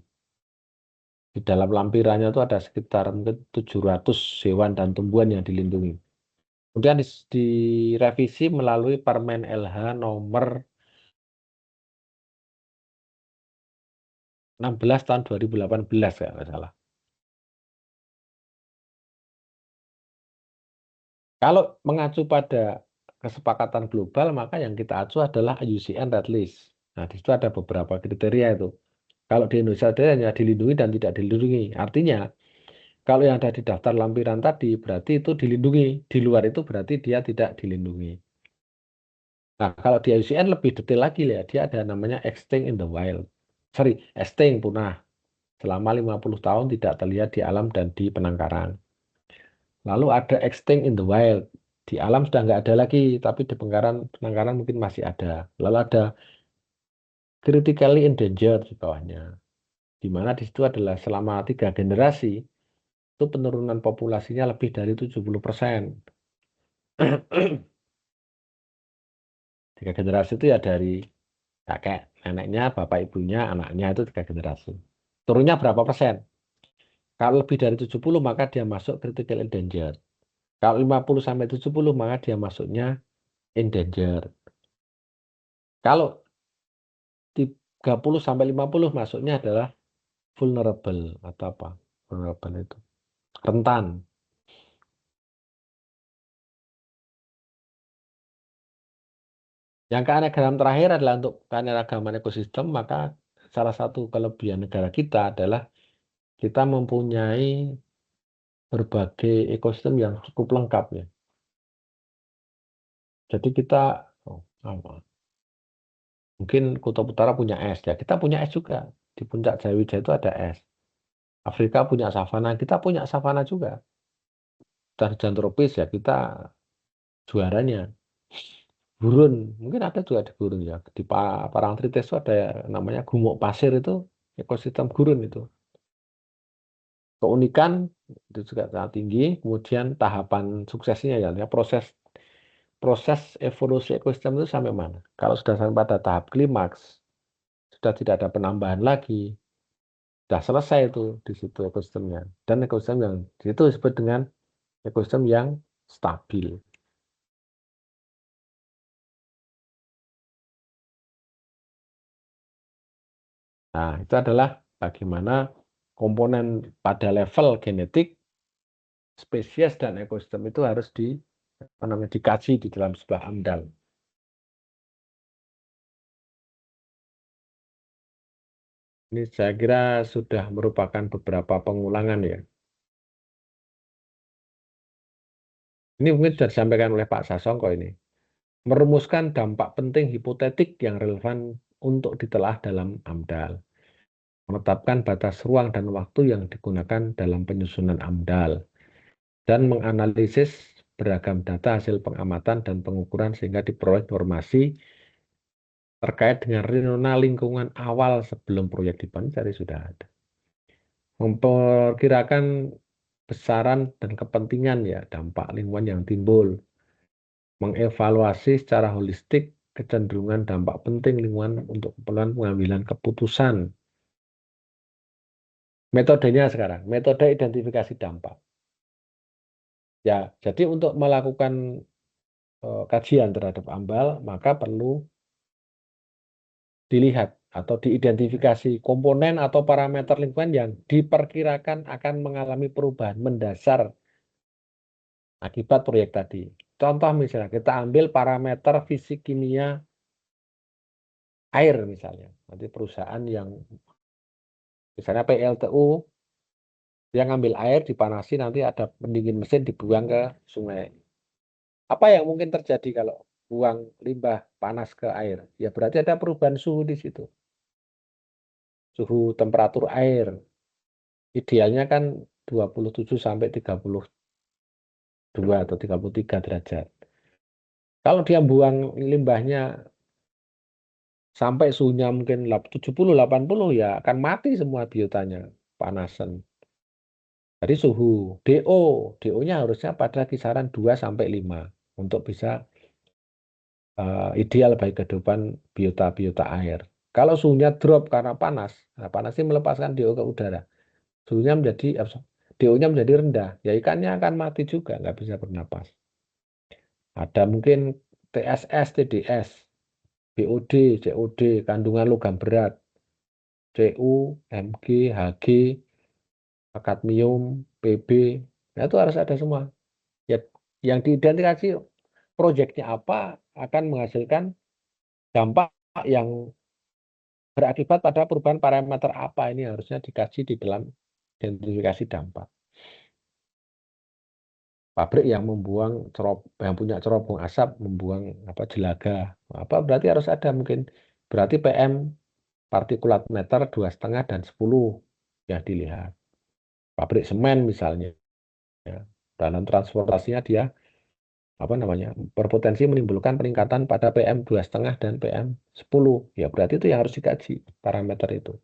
S1: Di dalam lampirannya itu ada sekitar mungkin 700 hewan dan tumbuhan yang dilindungi. Kemudian direvisi melalui Permen LH nomor 16 tahun 2018 ya nggak salah. Kalau mengacu pada kesepakatan global, maka yang kita acu adalah IUCN Red List. Nah, di situ ada beberapa kriteria itu. Kalau di Indonesia ada hanya dilindungi dan tidak dilindungi. Artinya, kalau yang ada di daftar lampiran tadi, berarti itu dilindungi. Di luar itu berarti dia tidak dilindungi. Nah, kalau di IUCN lebih detail lagi ya, dia ada namanya extinct in the wild. Sorry, extinct punah. Selama 50 tahun tidak terlihat di alam dan di penangkaran. Lalu ada extinct in the wild. Di alam sudah nggak ada lagi, tapi di penangkaran mungkin masih ada. Lalu ada critically endangered di bawahnya. Di mana di situ adalah selama 3 generasi, itu penurunan populasinya lebih dari 70%. 3 generasi itu ya dari kakek, neneknya, bapak ibunya, anaknya itu 3 generasi. Turunnya berapa persen? Kalau lebih dari 70 maka dia masuk critical endangered. Kalau 50 sampai 70 maka dia masuknya endangered. Kalau 30 sampai 50 masuknya adalah vulnerable atau apa? Vulnerable itu rentan. Yang keanekaragaman terakhir adalah untuk keanekaragaman ekosistem, maka salah satu kelebihan negara kita adalah kita mempunyai berbagai ekosistem yang cukup lengkap ya. Jadi kita mungkin Kutub Utara punya es ya, kita punya es juga. Di puncak Jayawijaya itu ada es. Afrika punya savana, kita punya savana juga. Hujan tropis ya, kita juaranya. Gurun, mungkin ada juga di gurun ya. Di Parangtritis itu ada namanya gumuk pasir itu ekosistem gurun itu. Keunikan itu juga sangat tinggi. Kemudian tahapan suksesnya ya, proses proses evolusi ekosistem itu sampai mana? Kalau sudah sampai pada tahap klimaks, sudah tidak ada penambahan lagi, sudah selesai itu di situ ekosistemnya. Dan ekosistem yang itu disebut dengan ekosistem yang stabil. Nah, itu adalah bagaimana komponen pada level genetik, spesies dan ekosistem itu harus dikaji di dalam sebuah AMDAL. Ini saya kira sudah merupakan beberapa pengulangan ya. Ini mungkin sudah disampaikan oleh Pak Sasongko ini. Merumuskan dampak penting hipotetik yang relevan untuk ditelah dalam AMDAL. Menetapkan batas ruang dan waktu yang digunakan dalam penyusunan AMDAL. Dan menganalisis beragam data hasil pengamatan dan pengukuran sehingga diperoleh informasi terkait dengan zona lingkungan awal sebelum proyek dibangun tadi sudah ada. Memperkirakan besaran dan kepentingan ya dampak lingkungan yang timbul. Mengevaluasi secara holistik kecenderungan dampak penting lingkungan untuk keperluan pengambilan keputusan. Metodenya sekarang, metode identifikasi dampak. Ya, jadi untuk melakukan kajian terhadap AMBAL, maka perlu dilihat atau diidentifikasi komponen atau parameter lingkungan yang diperkirakan akan mengalami perubahan mendasar akibat proyek tadi. Contoh misalnya kita ambil parameter fisik kimia air misalnya. Nanti perusahaan yang misalnya PLTU yang ngambil air dipanasi nanti ada pendingin mesin dibuang ke sungai. Apa yang mungkin terjadi kalau buang limbah panas ke air? Ya berarti ada perubahan suhu di situ. Suhu temperatur air. Idealnya kan 27 sampai 32 atau 33 derajat. Kalau dia buang limbahnya sampai suhunya mungkin 70 80 ya akan mati semua biotanya panasan. Jadi suhu DO-nya harusnya pada kisaran 2 sampai 5 untuk bisa ideal bagi kehidupan biota-biota air. Kalau suhunya drop karena panas, nah panas ini melepaskan DO ke udara. Suhunya menjadi DO-nya menjadi rendah, ya ikannya akan mati juga, nggak bisa bernapas. Ada mungkin TSS, TDS, BOD, COD, kandungan logam berat, Cu, Mg, Hg, kadmium, Pb, nah itu harus ada semua. Ya, yang diidentifikasi proyeknya apa akan menghasilkan dampak yang berakibat pada perubahan parameter apa ini harusnya dikaji di dalam identifikasi dampak. Pabrik yang yang punya cerobong asap membuang apa jelaga, apa berarti harus ada mungkin berarti PM partikulat meter 2,5 dan 10 ya dilihat. Pabrik semen misalnya, ya, dalam transportasinya dia apa namanya berpotensi menimbulkan peningkatan pada PM 2,5 dan PM 10 ya berarti itu yang harus dikaji parameter itu.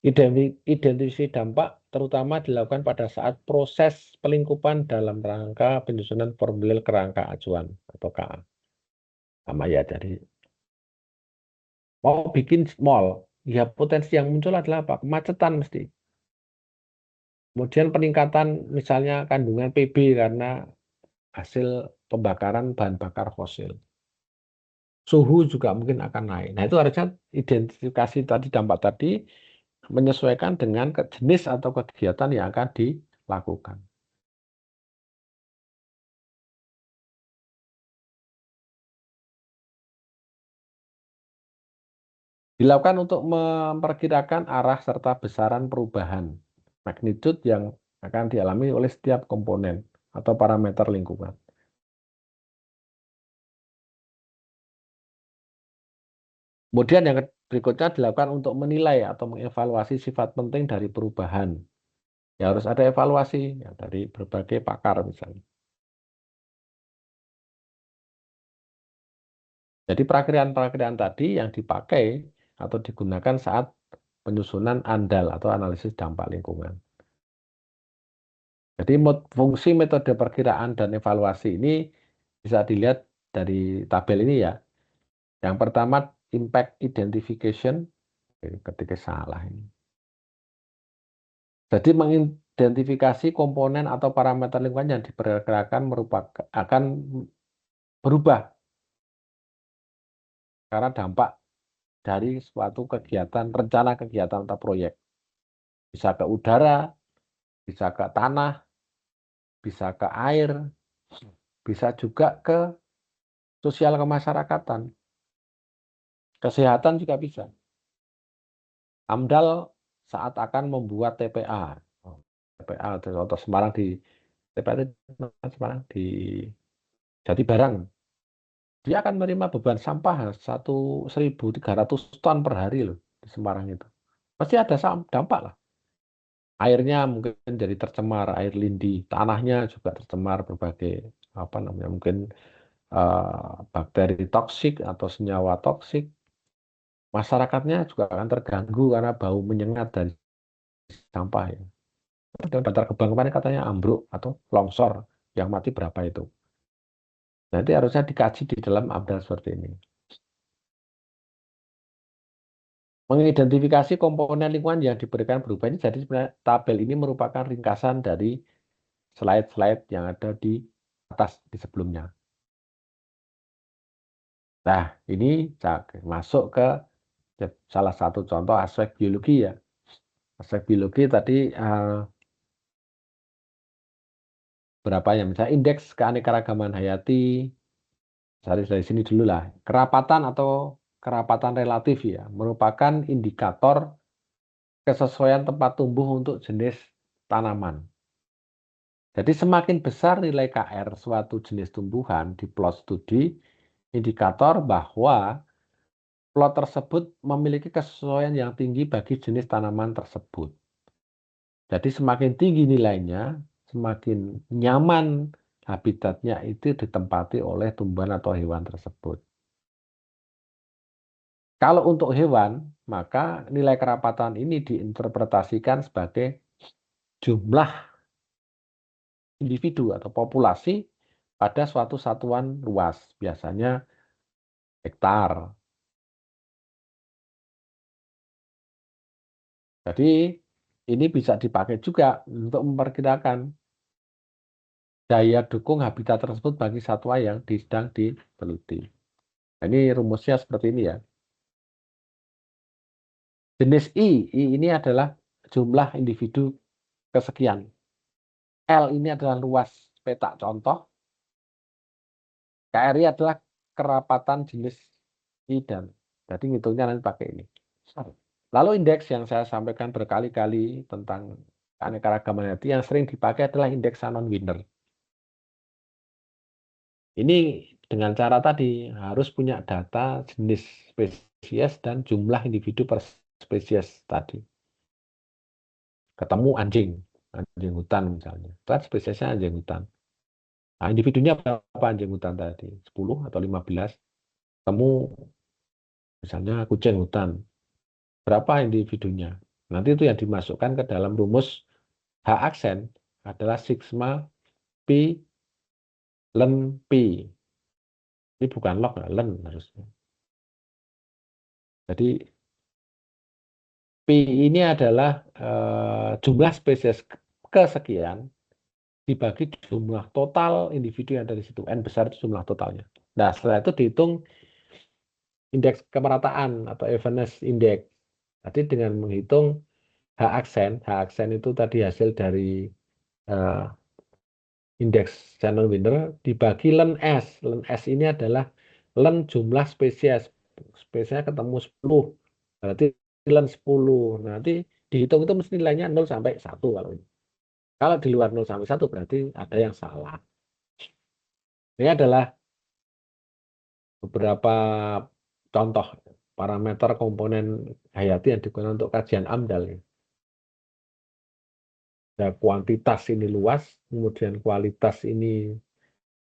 S1: Identifikasi dampak terutama dilakukan pada saat proses pelingkupan dalam rangka penyusunan formulir kerangka acuan atau KA. Sama ya, jadi mau bikin mall, ya potensi yang muncul adalah apa? Kemacetan mesti. Kemudian peningkatan misalnya kandungan Pb karena hasil pembakaran bahan bakar fosil. Suhu juga mungkin akan naik. Nah, itu harusnya identifikasi tadi dampak tadi menyesuaikan dengan jenis atau kegiatan yang akan dilakukan. Dilakukan untuk memperkirakan arah serta besaran perubahan magnitude yang akan dialami oleh setiap komponen atau parameter lingkungan. Kemudian yang berikutnya dilakukan untuk menilai atau mengevaluasi sifat penting dari perubahan. Ya harus ada evaluasi ya, dari berbagai pakar misalnya. Jadi perakiraan-perakiraan tadi yang dipakai atau digunakan saat penyusunan ANDAL atau analisis dampak lingkungan. Jadi fungsi metode perkiraan dan evaluasi ini bisa dilihat dari tabel ini ya. Yang pertama impact identification, ketika salah ini. Jadi mengidentifikasi komponen atau parameter lingkungan yang diperkirakan akan berubah karena dampak dari suatu kegiatan, rencana kegiatan atau proyek. Bisa ke udara, bisa ke tanah, bisa ke air, bisa juga ke sosial kemasyarakatan. Kesehatan juga bisa. AMDAL saat akan membuat TPA. TPA atau Semarang di TPA itu Semarang di Jatibarang. Dia akan menerima beban sampah 1.300 ton per hari loh di Semarang itu. Pasti ada dampak lah. Airnya mungkin jadi tercemar, air lindi, tanahnya juga tercemar berbagai apa namanya mungkin bakteri toksik atau senyawa toksik. Masyarakatnya juga akan terganggu karena bau menyengat dari sampah ya. Dan Bantar Gebang kemarin katanya ambruk atau longsor yang mati berapa itu. Nanti harusnya dikaji di dalam AMDAL seperti ini. Mengidentifikasi komponen lingkungan yang diberikan berubah ini, jadi sebenarnya tabel ini merupakan ringkasan dari slide-slide yang ada di atas di sebelumnya. Nah, ini masuk ke salah satu contoh aspek biologi ya. Aspek biologi tadi berapa ya? Misalnya indeks keanekaragaman hayati, dari sini dulu lah. Kerapatan atau kerapatan relatif ya, merupakan indikator kesesuaian tempat tumbuh untuk jenis tanaman. Jadi semakin besar nilai KR suatu jenis tumbuhan di plot studi, indikator bahwa plot tersebut memiliki kesesuaian yang tinggi bagi jenis tanaman tersebut. Jadi semakin tinggi nilainya, semakin nyaman habitatnya itu ditempati oleh tumbuhan atau hewan tersebut. Kalau untuk hewan, maka nilai kerapatan ini diinterpretasikan sebagai jumlah individu atau populasi pada suatu satuan luas, biasanya hektar. Jadi ini bisa dipakai juga untuk memperkirakan daya dukung habitat tersebut bagi satwa yang sedang diteliti. Nah, ini rumusnya seperti ini ya. Jenis I ini adalah jumlah individu kesekian. L ini adalah luas petak contoh. KRI adalah kerapatan jenis I dan. Jadi ngitungnya nanti pakai ini. Lalu indeks yang saya sampaikan berkali-kali tentang keanekaragaman hayati yang sering dipakai adalah indeks Shannon Winner. Ini dengan cara tadi harus punya data jenis spesies dan jumlah individu per spesies tadi. Ketemu anjing hutan misalnya. Itu kan spesiesnya anjing hutan. Nah, individunya berapa anjing hutan tadi? 10 atau 15. Ketemu misalnya kucing hutan. Berapa individunya? Nanti itu yang dimasukkan ke dalam rumus H aksen adalah sigma pi len pi. Ini bukan log, len harusnya. Jadi pi ini adalah jumlah spesies kesekian dibagi jumlah total individu yang ada di situ. N besar itu jumlah totalnya. Nah, setelah itu dihitung indeks kemerataan atau evenness index. Tadi dengan menghitung H aksen itu tadi hasil dari indeks channel winner dibagi len S. Len S ini adalah len jumlah spesies. Spesiesnya ketemu 10. Berarti len 10. Nanti dihitung itu mesti nilainya 0 sampai 1 kalau ini. Kalau di luar 0 sampai 1 berarti ada yang salah. Ini adalah beberapa contoh parameter komponen hayati yang digunakan untuk kajian AMDAL. Ya, kuantitas ini luas, kemudian kualitas ini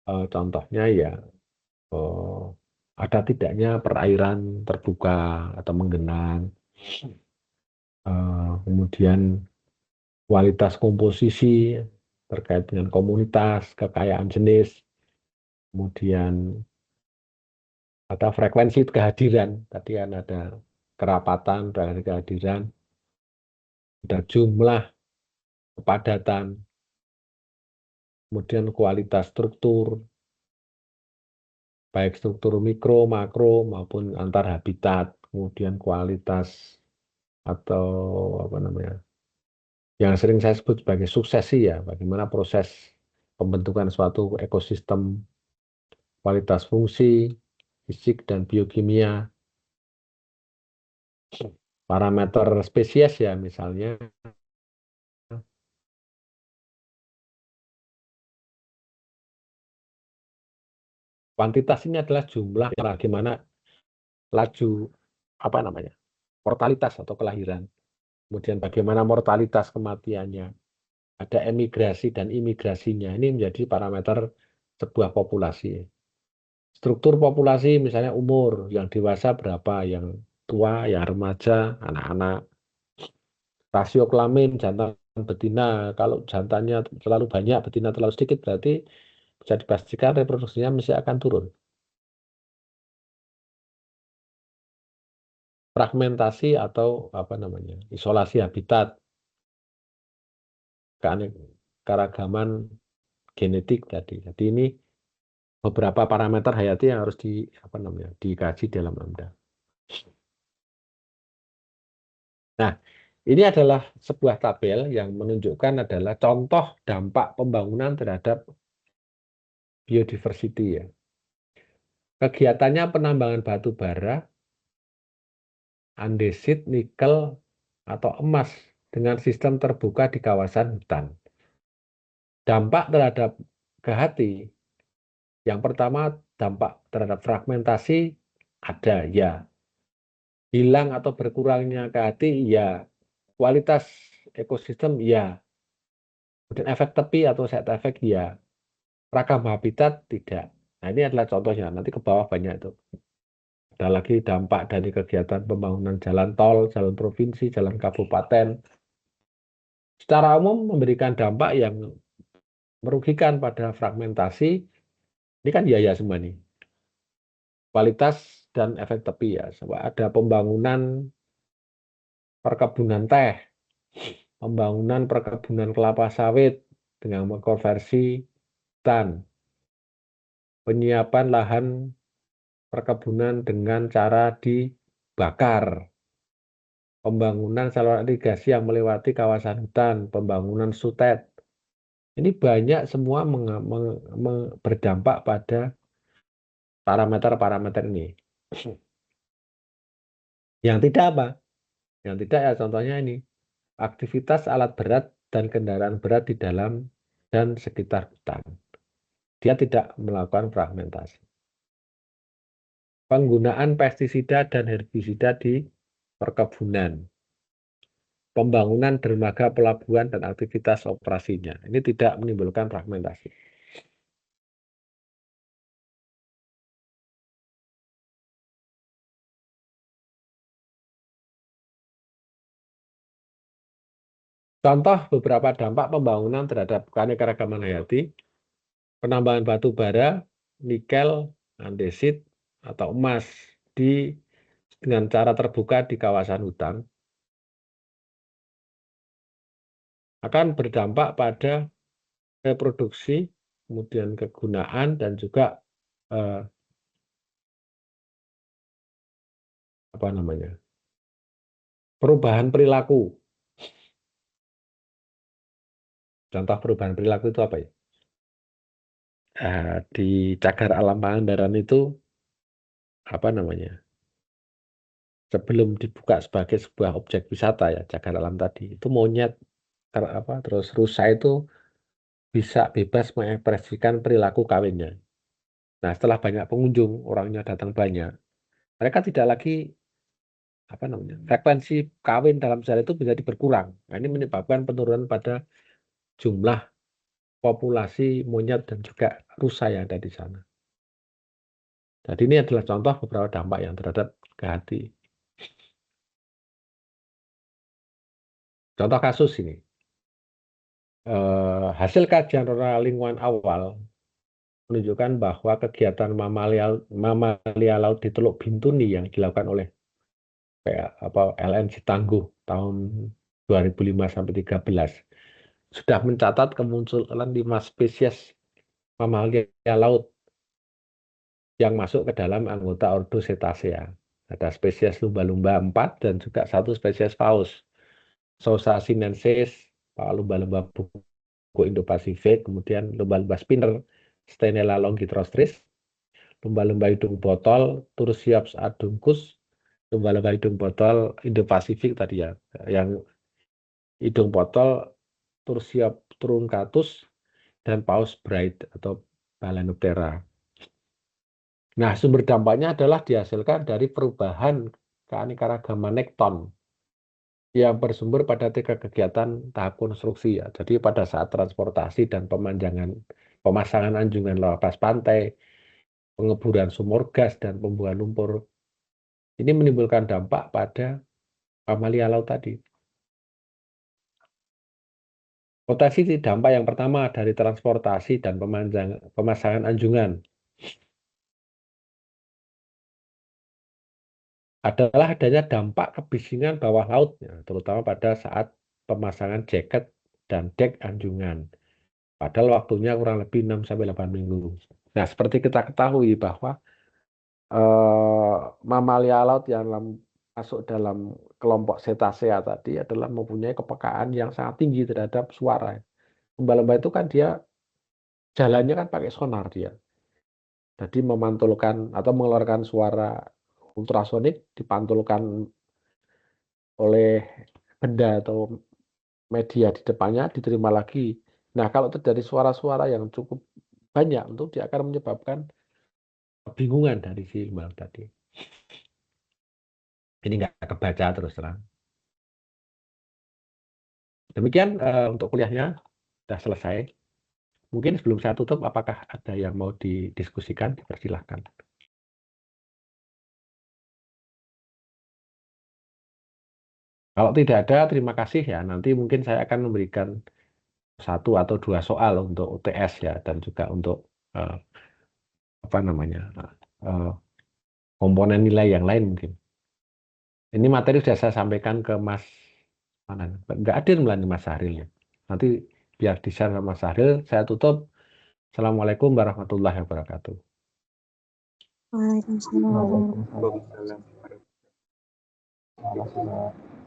S1: contohnya ya ada tidaknya perairan terbuka atau menggenang, kemudian kualitas komposisi terkait dengan komunitas, kekayaan jenis, kemudian ada frekuensi kehadiran, tadi kan ada kerapatan, frekuensi kehadiran, ada jumlah, kepadatan, kemudian kualitas struktur, baik struktur mikro, makro, maupun antar habitat, kemudian kualitas atau apa namanya, yang sering saya sebut sebagai suksesi ya, bagaimana proses pembentukan suatu ekosistem, kualitas fungsi, fisik dan biokimia, parameter spesies ya misalnya, kuantitas ini adalah jumlah bagaimana laju apa namanya mortalitas atau kelahiran, kemudian bagaimana mortalitas kematiannya, ada emigrasi dan imigrasinya, ini menjadi parameter sebuah populasi. Struktur populasi misalnya umur, yang dewasa berapa, yang tua, yang remaja, anak-anak. Rasio kelamin jantan betina, kalau jantannya terlalu banyak, betina terlalu sedikit, berarti bisa dipastikan reproduksinya mesti akan turun. Fragmentasi atau apa namanya, isolasi habitat, keanekaragaman genetik tadi. Jadi ini beberapa parameter hayati yang harus dikaji dalam AMDAL. Nah, ini adalah sebuah tabel yang menunjukkan adalah contoh dampak pembangunan terhadap biodiversity ya. Kegiatannya penambangan batu bara, andesit, nikel, atau emas dengan sistem terbuka di kawasan hutan. Dampak terhadap kehati, yang pertama dampak terhadap fragmentasi ada ya. Hilang atau berkurangnya kehati ya. Kualitas ekosistem ya. Kemudian efek tepi atau side effect ya. Ragam habitat tidak. Nah, ini adalah contohnya. Nanti ke bawah banyak itu. Ada lagi dampak dari kegiatan pembangunan jalan tol, jalan provinsi, jalan kabupaten. Secara umum memberikan dampak yang merugikan pada fragmentasi. Ini kan ya semua nih. Kualitas dan efek tepi ya. Ada pembangunan perkebunan teh, pembangunan perkebunan kelapa sawit dengan mengkonversi hutan, penyiapan lahan perkebunan dengan cara dibakar, pembangunan saluran irigasi yang melewati kawasan hutan, pembangunan sutet. Ini banyak semua berdampak pada parameter-parameter ini. Yang tidak apa? Yang tidak ya contohnya ini. Aktivitas alat berat dan kendaraan berat di dalam dan sekitar hutan. Dia tidak melakukan fragmentasi. Penggunaan pestisida dan herbisida di perkebunan. Pembangunan dermaga pelabuhan dan aktivitas operasinya. Ini tidak menimbulkan fragmentasi. Contoh beberapa dampak pembangunan terhadap keanekaragaman hayati, penambangan batu bara, nikel, andesit, atau emas dengan cara terbuka di kawasan hutan. akan berdampak pada reproduksi, kemudian kegunaan, dan juga apa namanya, perubahan perilaku. Contoh perubahan perilaku itu apa ya? Di Cagar Alam Pangandaran itu apa namanya? Sebelum dibuka sebagai sebuah objek wisata ya, Cagar Alam tadi, itu monyet terus rusa itu bisa bebas mengekspresikan perilaku kawinnya. Nah, setelah banyak pengunjung, orangnya datang banyak, mereka tidak lagi apa namanya, frekuensi kawin dalam sehari itu menjadi berkurang. Nah, ini menyebabkan penurunan pada jumlah populasi monyet dan juga rusa yang ada di sana. Jadi ini adalah contoh beberapa dampak yang terhadap kehati. Contoh kasus ini, hasil kajian lingkungan awal menunjukkan bahwa kegiatan mamalia laut di Teluk Bintuni yang dilakukan oleh LNC Tangguh tahun 2005 sampai 13 sudah mencatat kemunculan 5 spesies mamalia laut yang masuk ke dalam anggota ordo Cetacea. Ada spesies lumba-lumba 4 dan juga 1 spesies paus. Sousa sinensis, lumba-lumba buku Indo-Pasifik, kemudian lumba-lumba spinner, Stenella longitrostris, lumba-lumba hidung botol, Tursiops aduncus, lumba-lumba hidung botol Indo-Pasifik tadi ya, yang hidung botol Tursiops truncatus, dan paus bright atau Balanoptera. Nah, sumber dampaknya adalah dihasilkan dari perubahan keanekaragaman nekton yang bersumber pada 3 kegiatan tahap konstruksi ya. Jadi pada saat transportasi dan pemasangan anjungan lepas pantai, pengeburan sumur gas, dan pembuangan lumpur, ini menimbulkan dampak pada mamalia laut tadi. Potensi dampak yang pertama dari transportasi dan pemasangan anjungan adalah adanya dampak kebisingan bawah laut, ya, terutama pada saat pemasangan jaket dan dek anjungan. Padahal waktunya kurang lebih 6-8 minggu. Nah, seperti kita ketahui bahwa mamalia laut yang masuk dalam kelompok Cetacea tadi adalah mempunyai kepekaan yang sangat tinggi terhadap suara. Lumba-lumba itu kan dia jalannya kan pakai sonar dia. Jadi memantulkan atau mengeluarkan suara ultrasonik dipantulkan oleh benda atau media di depannya diterima lagi. Nah, kalau terjadi suara-suara yang cukup banyak, itu dia akan menyebabkan kebingungan dari si lumba tadi. Ini nggak kebaca terus terang. Demikian untuk kuliahnya sudah selesai. Mungkin sebelum saya tutup, apakah ada yang mau didiskusikan? Dipersilahkan. Kalau tidak ada, terima kasih ya. Nanti mungkin saya akan memberikan 1 atau 2 soal untuk UTS ya, dan juga untuk apa namanya komponen nilai yang lain mungkin. Ini materi sudah saya sampaikan ke Mas mana? Nggak adil melalui Mas Sahril ya. Nanti biar di-share sama Mas Sahril. Saya tutup. Assalamualaikum warahmatullahi wabarakatuh.
S2: Waalaikumsalam.
S3: Waalaikumsalam.